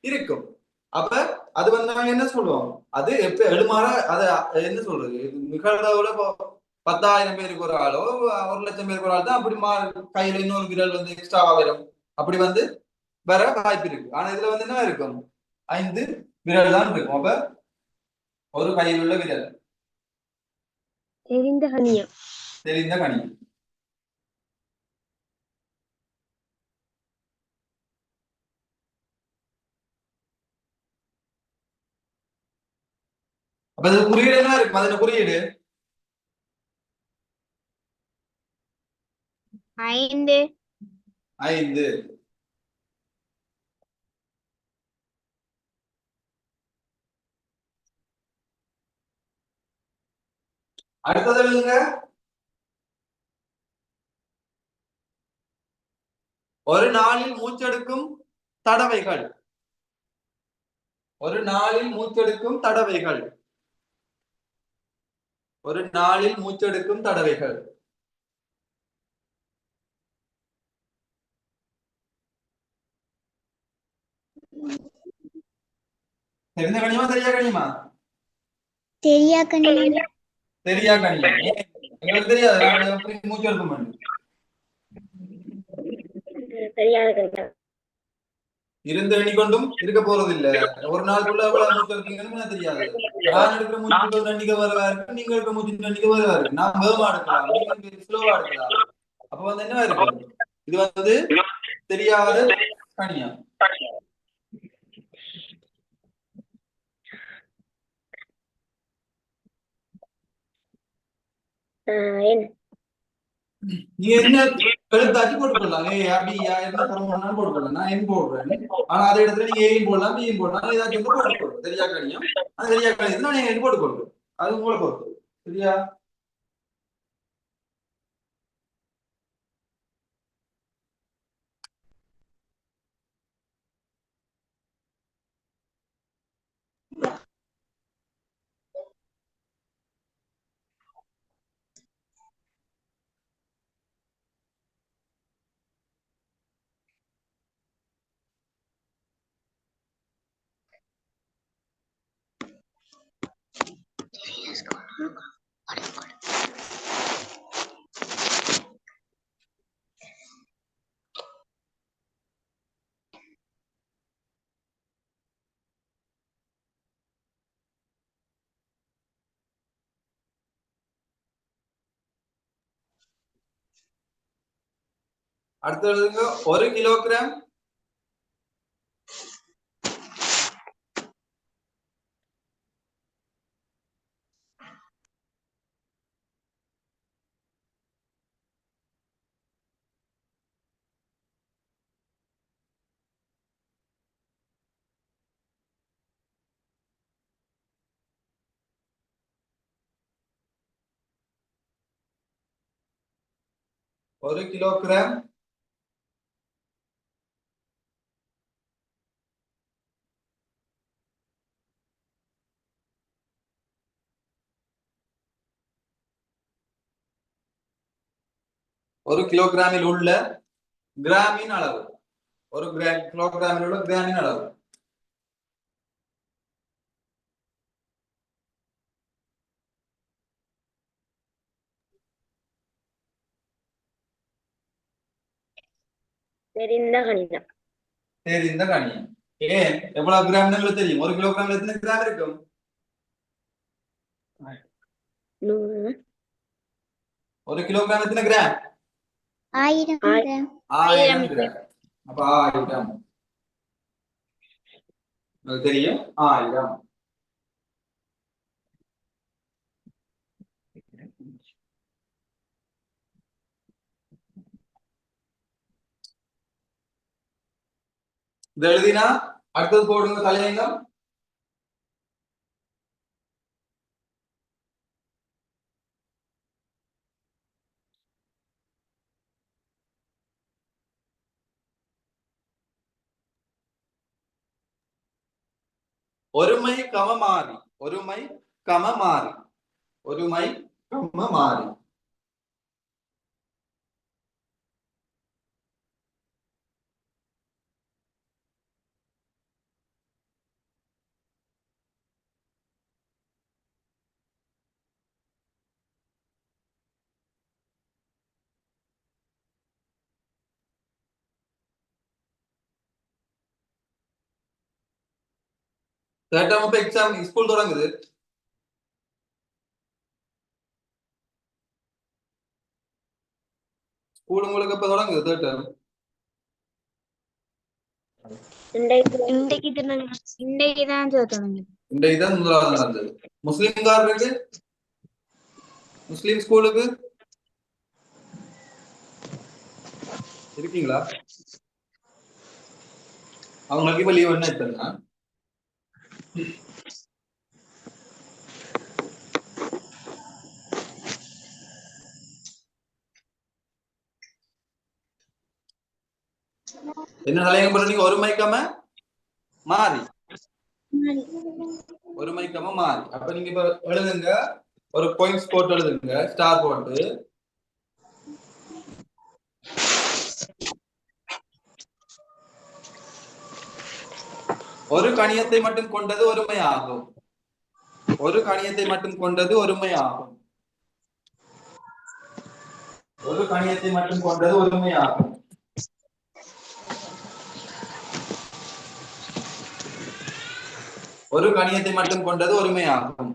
இருக்கும். அப்ப அது நாங்க என்ன சொல்லுவோம், அது எப்ப எழுமாற அது என்ன சொல்றது, நிகழ்வோட 10,000 பேருக்கு ஒரு ஆளோ 1,00,000 பேருக்கு ஒரு ஆள் தான் அப்படி கையில இன்னொரு விரல் எக்ஸ்ட்ராவா வரும். அப்படி வர வாய்ப்பு இருக்கு. ஆனா இதுல என்ன இருக்கும், 5 விரல் தான் இருக்கும். அப்ப ஒரு கையில் உள்ள விரல் தெரிந்த கணியம். தெரிந்த கணியம். அப்ப அது குறியீடு என்ன இருக்கும், அதுல குறியீடு 5. 5. அடுத்தது எழுதுங்க. ஒரு நாளில் மூச்செடுக்கும் தடவைகள். ஒரு நாளில் மூச்செடுக்கும் தடவைகள். ஒரு நாளில் மூச்செடுக்கும் தடவைகள். தெரிந்த கணியமா தெரியா கணியமா? தெரியா கணியம். தெரியா கணியம். எங்களுக்கு தெரியாது நாங்க எப்படி மூச்சு எடுப்போம். தெரியாத கணியம். இருந்து எண்ணிக்கொண்டும் இருக்க போறது இல்ல. ஒரு நாளுக்குள்ள எவ்வளவு மூச்சு எடுப்பீங்கன்னு தெரியாது. நான் எடுக்கிற மூச்சு எண்ணிக்கை வருவா இருக்கு, நீங்க எடுக்கிற மூச்சு எண்ணிக்கை வருவா இருக்கு. நான் வேகமா எடுக்கலாம், நீங்க ஸ்லோவா எடுக்கலாம். அப்ப என்ன இருக்கும், இது தெரியாத கணியம். நீங்க என்ன எழுத்தாச்சு போட்டுக்கொள்ளலாம், ஏ அப்படியா என்ன தரணும் போட்டுக்கொள்ளலாம். நான் என் போடுறேன், ஆனா அதே இடத்துல நீங்க ஏன் போடலாம், பியும் போடலாம், ஏதாச்சும் போட்டுக்கொள்ளும். தெரியா கணியம். அது தெரியா கணியம் நான் என் போட்டுக்கொள்ளும். அது உங்களை பொறுத்து. சரியா? அடுத்து எழுதுங்க. 1 கிலோகிராம் 1 கிலோகிராம் ஒரு கிலோகிராமில் உள்ள கிராமின் அளவு. ஒரு கிலோகிராமில் உள்ள கிராமின் அளவு. தெரிந்த கணிதம். தெரிந்த கணியம். ஏன் எவ்வளவு கிராம்னு உங்களுக்கு தெரியும்? 1 கிலோகிராம்ல எத்தனை கிராம் இருக்கும்? 100. 1 கிலோகிராம் எத்தனை கிராம்? 1000 கிராம். 1000 கிராம். அப்ப 1000 உங்களுக்கு தெரியும் 1000. இது எழுதினா அடுத்தது போடுங்க தலையங்கம். ஒருமை கம மாறி. ஒருமை கம மாறி. ஒருமை கம மாறி. தேர்ட் டேர்ம் இப்ப எக்ஸாம் ஸ்கூல் தொடங்குது. ஸ்கூல் உங்களுக்கு எப்ப தொடங்குது? தேர்ட் டேர்ம் இன்றைக்கு தான் தொடங்குது. இன்றைக்கு தான் முதலாவது நடந்தது. முஸ்லிம்காரருக்கு முஸ்லிம் ஸ்கூலுக்கு இருக்கீங்களா? அவங்களுக்கு இப்ப லீவ் என்ன எடுத்தா? என்ன தலையங்கம் பண்ணீங்க? ஒருமைக்கம மாறி. ஒருமைக்கம மாறி. அப்ப நீங்க இப்ப எழுதுங்க, ஒரு பாயிண்ட்ஸ் போட்டு எழுதுங்க, ஸ்டார் போட்டு. ஒரு கணியத்தை மட்டும் கொண்டது ஒருமை ஆகும். ஒரு கணியத்தை மட்டும் கொண்டது ஒருமை ஆகும். ஒரு கணியத்தை மட்டும் கொண்டது ஒருமை ஆகும். ஒரு கணியத்தை மட்டும் கொண்டது ஒருமையாகும்.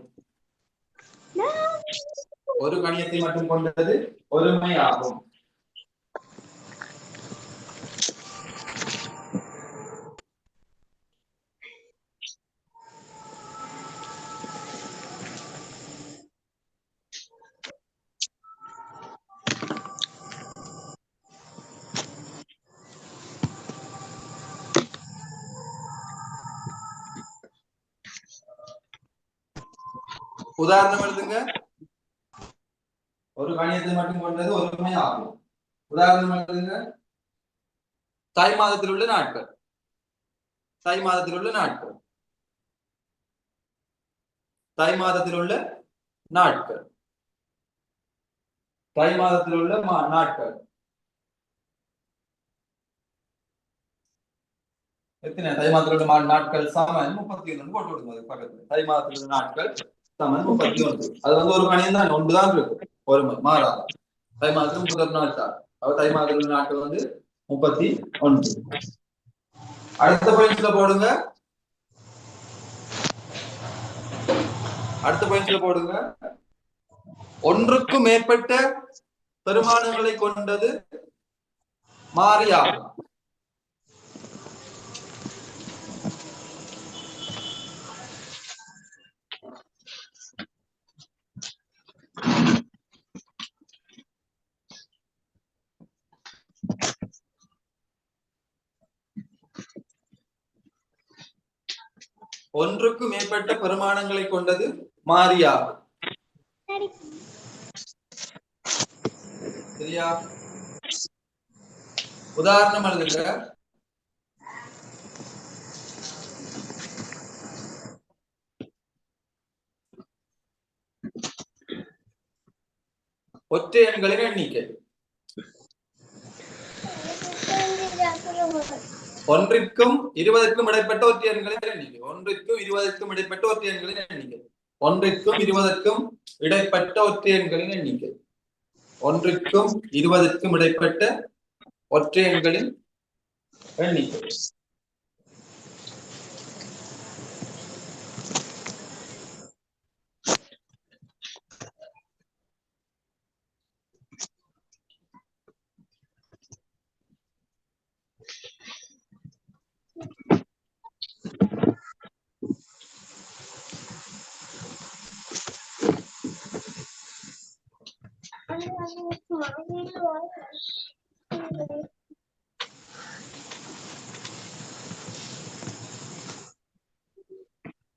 ஒரு கணியத்தை மட்டும் கொண்டது ஒருமையாகும். உதாரணம் எழுதுங்க. ஒரு கணியத்தை மட்டும் கொண்டது ஒருமை ஆகும். உதாரணம் எழுதுங்க. தை மாதத்தில் உள்ள நாட்கள். தை மாதத்தில் உள்ள நாட்கள். தை மாதத்தில் உள்ள நாட்கள். தை மாதத்தில் உள்ள நாட்கள் எத்தனை? தை மாதத்தில் உள்ள நாட்கள் சமன் 31 போட்டு விடுங்க பக்கத்துல. தை மாதத்தில் உள்ள நாட்கள் சமன் 31. அது வந்து ஒரு கணியம் தான், ஒன்றுதான் இருக்கும், ஒருமை மாறாது. தை மாதத்தில் 31 நாள் தான். அவர் தை மாதத்தில் உள்ள நாட்கள் வந்து 31. அடுத்த பாயிண்ட்ஸ்ல போடுங்க. அடுத்த பாயிண்ட்ஸ்ல போடுங்க. ஒன்றுக்கும் மேற்பட்ட பெருமானங்களை கொண்டது மாறியாகும். ஒன்றுக்கு மேற்பட்ட பெருமானங்களை கொண்டது மாறியாகும். சரியா? உதாரணம் எழுதுங்க. ஒற்றை எண்களின் எண்ணிக்கை ஒன்றிற்கும் 20க்கும் இடைப்பட்ட ஒற்றை எண்களின் எண்ணிக்கை. ஒன்றிற்கும் 20க்கும் இடைப்பட்ட ஒற்றை எண்களின் எண்ணிக்கை. ஒன்றிற்கும் 20க்கும் இடைப்பட்ட ஒற்றை எண்களின் எண்ணிக்கை. ஒன்றிற்கும் 20க்கும் இடைப்பட்ட ஒற்றை எண்களின் எண்ணிக்கை.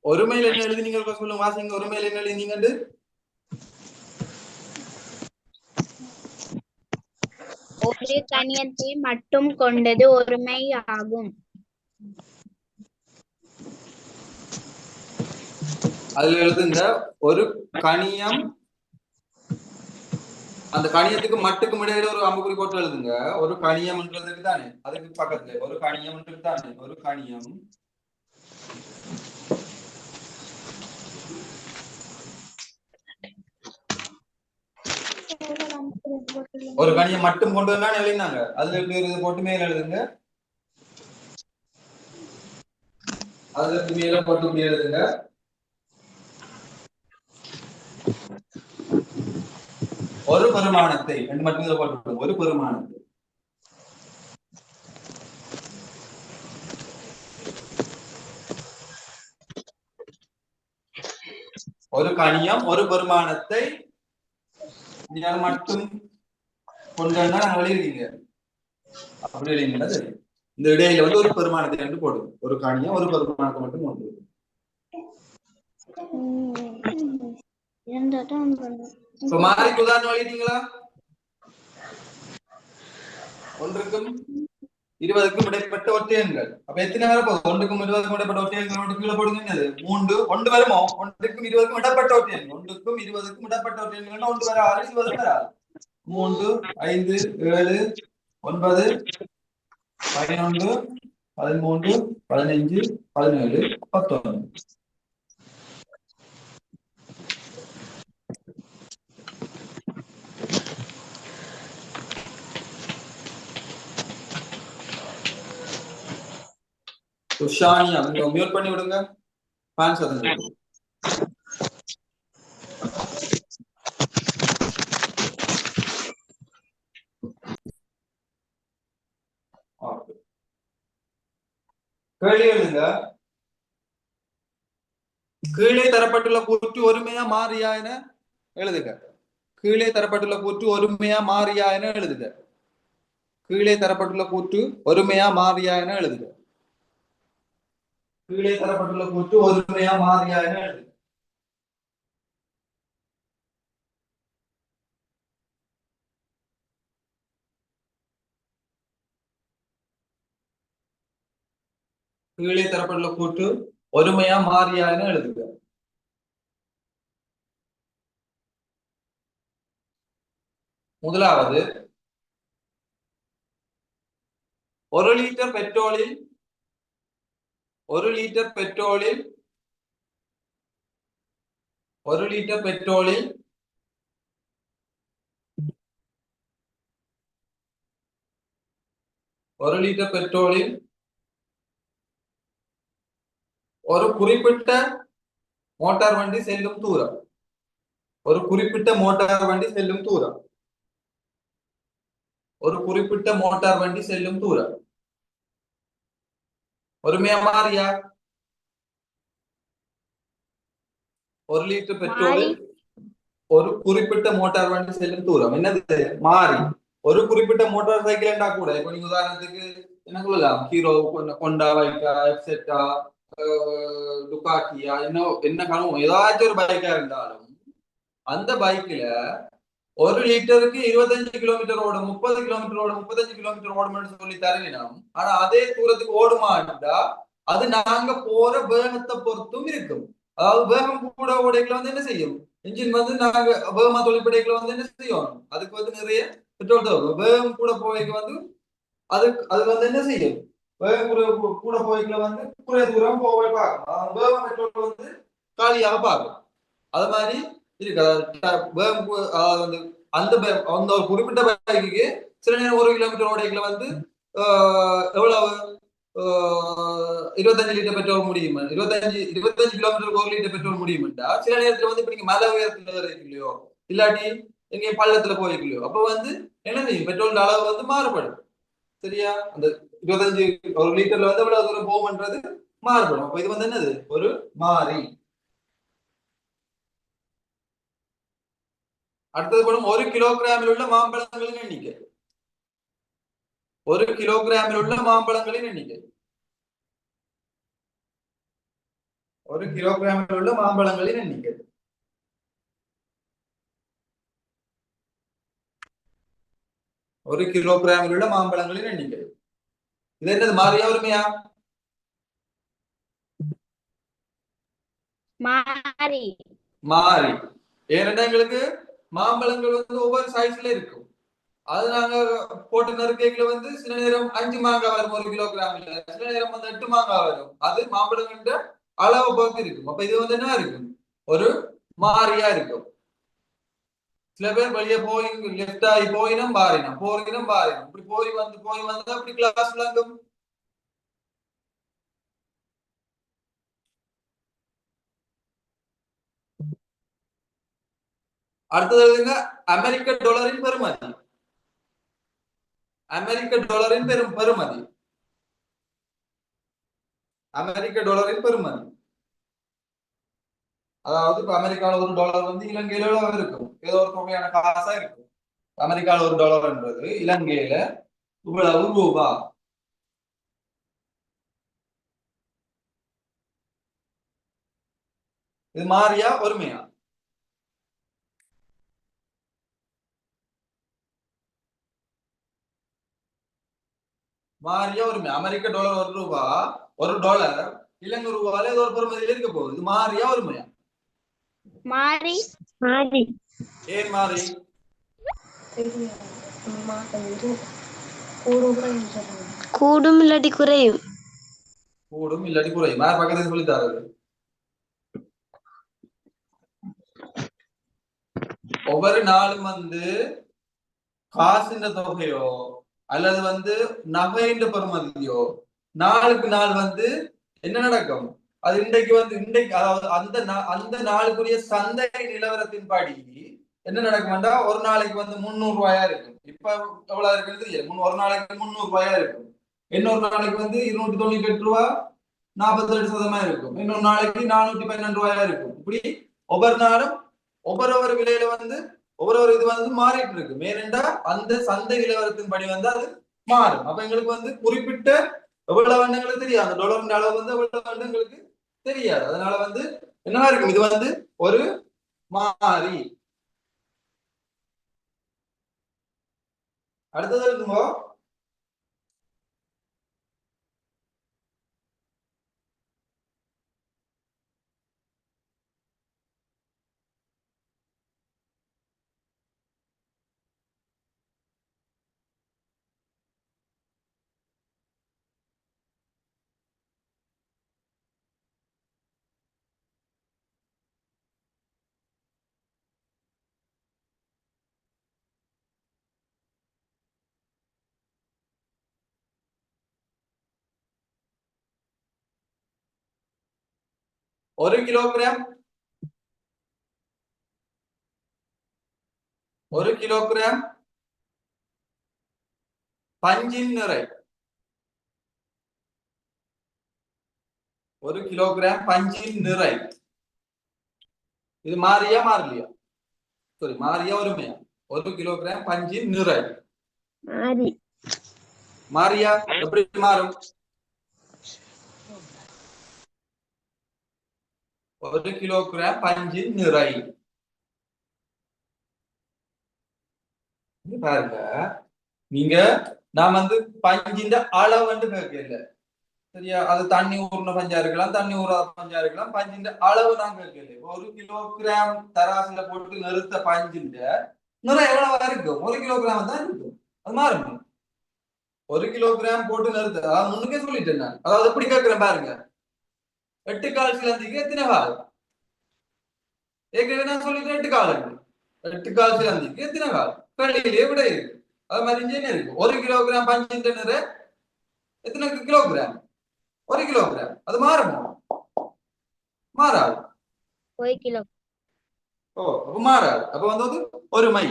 ஒருமையில் என்ன எழுதினீங்க சொல்லுங்க, வாசிங்க. ஒருமையில் என்ன எழுதினீங்க? ஒரு கணியத்தை மட்டும் கொண்டது ஒருமை ஆகும். அதுல எழுதுங்க ஒரு கணியம், அந்த கணியத்துக்கு மட்டுக்கும் இடையில ஒரு அம்புக்குறி போட்டு எழுதுங்க. ஒரு கணியம்ன்றதுக்கு தானே, அதுக்கு பக்கத்துல ஒரு கணியம்ன்றது தானே. ஒரு கணியம் ஒரு கணியம் மட்டும் கொண்டு வந்தா எழுதினாங்க. அதுல எப்படி போட்டு மேல எழுதுங்க. அதுல மேல போட்டு எழுதுங்க. ஒரு பெருமானத்தை ரெண்டு மட்டும் இதை போட்டு ஒரு பெருமானத்தை ஒரு கணியம் ஒரு பெருமானத்தை மட்டும் கொண்டு வந்தா நாங்க எழுதிருக்கீங்க. அப்படி எழுதிங்கன்னா சரி. இந்த இடையில வந்து ஒரு பெருமானத்தை கண்டு போடுங்க. ஒரு கணியம் ஒரு பெருமானத்தை மட்டும் கொண்டு வருது. இப்ப மாறிக்கு உதாரணம் எழுதிட்டீங்களா? ஒன்றுக்கும் 20க்கும் இடைப்பட்ட ஒற்றை எண்கள். அப்ப எத்தனை வர போகுது? ஒன்றுக்கும் 20க்கும் இடைப்பட்ட ஒற்றை எண்கள் கீழே போடுங்க. 3 ஒன்று வருமோ? ஒன்றுக்கும் 20க்கும் இடப்பட்ட ஒற்றை எண்கள். ஒன்றுக்கும் 20க்கும் இடப்பட்ட ஒற்றை எண்கள் ஒன்று வர 6 20 வராது. 3 5 7 9 11 13 15 17 19. ஷானியா நீங்க மியூட் பண்ணி விடுங்க. ஃபேன் சத்தம். கேள்வி எழுதுங்க. கீழே தரப்பட்டுள்ள கூற்று ஒருமையா மாறியா என எழுதுக. கீழே தரப்பட்டுள்ள கூற்று ஒருமையா மாறியா என எழுதுக. கீழே தரப்பட்டுள்ள கூற்று ஒருமையா மாறியா என எழுதுக. கீழே தரப்பட்டுள்ள கூற்று ஒருமையா மாறியா என எழுதுக. கீழே தரப்பட்டுள்ள கூற்று ஒருமையா மாறியா என எழுதுக. முதலாவது, 1 லிட்டர் பெட்ரோலில் 1 லிட்டர் பெட்ரோலில் 1 லிட்டர் பெட்ரோலில் 1 லிட்டர் பெட்ரோலில் ஒரு குறிப்பிட்ட மோட்டார் வண்டி செல்லும் தூரம். ஒரு குறிப்பிட்ட மோட்டார் வண்டி செல்லும் தூரம். ஒரு குறிப்பிட்ட மோட்டார் வண்டி செல்லும் தூரம் ஒருமையா மாறியா? 1 லிட்டர் பெட்ரோல் ஒரு குறிப்பிட்ட மோட்டார் வண்டி செல்லும் தூரம் என்னது? மாறி. ஒரு குறிப்பிட்ட மோட்டார் சைக்கிள்டா கூட இப்ப நீங்க உதாரணத்துக்கு என்ன சொல்லலாம், ஹீரோ, கொண்டா, பைக்கா, எக்ஸெட்ரா, டுகாட்டியா, என்ன காலம் ஏதாச்சும் ஒரு பைக்கா இருந்தாலும் அந்த பைக்ல ஒரு லிட்டருக்கு 25 கிலோமீட்டர் ஓடும், 30 கிலோமீட்டர் ஓடும், 35 கிலோமீட்டர் ஓடும் சொல்லி தருவினோம். ஆனா அதே தூரத்துக்கு ஓடுமாட்டா அது நாங்க போற வேகத்தை பொறுத்தும் இருக்கும். அதாவது வேகம் கூட ஓடைகளை வந்து என்ன செய்யும், இன்ஜின் வந்து நாங்க வேகமா தொழிற்படைகளை வந்து என்ன செய்யும், அதுக்கு வந்து நிறைய பெட்ரோல் தேவை. வேகம் கூட போய்க்கு வந்து அது வந்து என்ன செய்யும், வேகம் கூட போய்க்குள்ள வந்து குறைய தூரம் போக பார்க்கும். வேகம் பெட்ரோல் வந்து காலியாக பார்க்கும். அது மாதிரி இருக்கு. அதாவது வந்து அந்த அந்த ஒரு குறிப்பிட்ட பைக்கு சில நேரம் 1 கிலோமீட்டர் ஓடைகளை வந்து எவ்வளவு 25 லிட்டர் பெட்ரோல் முடியும், 25 கிலோமீட்டருக்கு 1 லிட்டர் பெட்ரோல் முடியும்டா சில நேரத்துல வந்து இப்ப நீங்க மலை உயரத்துல இருக்கலையோ இல்லாட்டி எங்க பள்ளத்துல போயிருக்கலையோ அப்ப வந்து என்ன செய்யும், பெட்ரோல் அளவு வந்து மாறுபடும். சரியா, அந்த 25 ஒரு லிட்டர்ல வந்து எவ்வளவு தூரம் போகும்ன்றது மாறுபடும். அப்ப இது வந்து என்னது, ஒரு மாறி. அடுத்தது படம் 1 கிலோகிராமில் உள்ள மாம்பழங்களின் எண்ணிக்கை. 1 கிலோகிராமில் உள்ள மாம்பழங்களின் எண்ணிக்கை. 1 கிலோகிராமில் உள்ள மாம்பழங்களின் எண்ணிக்கை. ஒரு கிலோகிராமில் உள்ள மாம்பழங்களின் எண்ணிக்கை. இது என்னது, மாறியா உரிமையா? மாறி. மாறி. ஏனென்றா எங்களுக்கு மாம்பழங்கள் வந்து ஒவ்வொரு சைஸ்ல இருக்கும். அது நாங்க போட்டு நறுக்கைகளை வந்து சில நேரம் 5 மாங்காய் வரும் 1 கிலோகிராம்ல, சில நேரம் வந்து 8 மாங்காய் வரும். அது மாம்பழங்கிற அளவை பொறுத்து இருக்கும். அப்ப இது வந்து என்ன இருக்கும், ஒரு மாறியா இருக்கும். சில பேர் வெளியே போய் லெஃப்ட் ஆகி போயினும் பாரினம் போயினும் பாரினம் இப்படி போய் வந்து அப்படி கிளாஸ் விளங்கும். அடுத்தது அமெரிக்க டாலரின் பெறுமதி. அமெரிக்க டாலரின் பெறுமதி. அமெரிக்க டாலரின் பெறுமதி. அதாவது இப்ப அமெரிக்கால ஒரு டாலர் வந்து இலங்கையில இருக்கும், ஏதோ ஒரு தொகையான காசா இருக்கும். அமெரிக்கால ஒரு டாலர்ன்றது இலங்கையில இவ்வளவு ரூபா. இது மாறியா ஒருமையா? மாறியா ஒருமையா? அமெரிக்க டாலர் 1 ரூபா, ஒரு டாலர் இலங்கை ரூபால ஏதோ ஒரு பெறுமதியில இருக்க போகுது. இது மாறியா ஒருமையா? மாறி. மாறி. ஏன் மாறி? கூடும் இல்லாட்டி குறையும். கூடும் இல்லாட்டி குறையும். யார் பக்கத்துல சொல்லி தரது? ஒவ்வொரு நாளும் வந்து காசின் தொகையோ அல்லது வந்து நகையின் பெறுமதியோ நாளுக்கு நாள் வந்து என்ன நடக்கும், அது இன்றைக்கு அதாவது அந்த நாளுக்குரிய சந்தை நிலவரத்தின்படி என்ன நடக்கும்டா, ஒரு நாளைக்கு வந்து 300 ரூபாயா இருக்கும். இப்ப எவ்வளவு இருக்குன்னு தெரியல. ஒரு நாளைக்கு 300 ரூபாயா இருக்கும். இன்னொரு நாளைக்கு வந்து 298 ரூபா 48% இருக்கும். இன்னொரு நாளைக்கு 412 ரூபாயா இருக்கும். இப்படி ஒவ்வொரு நாளும் ஒவ்வொரு விலையில வந்து ஒவ்வொரு இது வந்து மாறிட்டு இருக்கு. மேலண்டா அந்த சந்தை நிலவரத்தின்படி வந்து அது மாறும். அப்ப எங்களுக்கு வந்து குறிப்பிட்ட எவ்வளவு எங்களுக்கு தெரியாது, அந்த டாலர் அளவு வந்து எவ்வளவு எங்களுக்கு தெரியாது. அதனால வந்து என்னவா இருக்கும், இது வந்து ஒரு மாறி. அடுத்தது இருக்கும்போ ஒரு கிலோகிராம் 1 கிலோகிராம் பஞ்சின் நிறை. 1 கிலோகிராம் பஞ்சின் நிறை. இது மாறியா மாறலையா? சாரி, மாறியா ஒருமையா? 1 கிலோகிராம் பஞ்சின் நிறை. மாறி. மாறியா? எப்படி மாறும்? 1 கிலோகிராம் பஞ்சின் நிறை. இங்க பாருங்க, நீங்க நான் வந்து பஞ்சின் அளவு வந்து கேட்கல. சரியா? அது தண்ணி ஊர்ன பஞ்சா இருக்கலாம், தண்ணி ஊறாத பஞ்சா இருக்கலாம். பஞ்சின் அளவு நான் கேட்கல. 1 கிலோகிராம் தராசுல போட்டு நிறுத்த பஞ்சின் நிறம் எவ்வளவு இருக்கும்? 1 கிலோகிராம் தான் இருக்கும். அது மாறும். 1 கிலோகிராம் போட்டு நிறுத்த, அதாவது முன்னுக்கே சொல்லிட்டேன் நான். அதாவது எப்படி கேட்கிறேன் பாருங்க. 8 கால் சிலந்திக்கு எத்தனை கால்? ஏற்கனவே நான் சொல்லிட்டேன் 8 கால். 8 கால் சிலந்திக்கு எத்தனை கால்? கேள்வியிலே விட இருக்கு. அது மாதிரி இங்கே என்ன இருக்கு? 1 கிலோகிராம் பஞ்சின் நிறை எத்தனை கிலோகிராம்? 1 கிலோகிராம். அது மாறுமோ? மாறாது. 1 கிலோ. ஓ, அப்ப மாறாது. அப்ப வந்து ஒரு மை.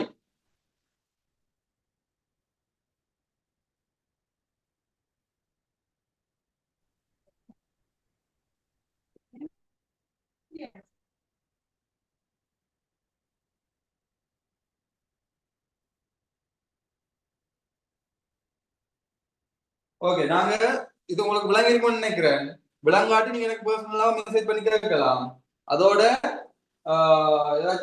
ஓகே, நாங்க இது உங்களுக்கு விளங்கி இருக்கும்னு நினைக்கிறேன். விளங்காட்டி நீங்க எனக்கு பர்சனலா மெசேஜ் பண்ணி கேட்கலாம். அதோட ஏதாச்சும்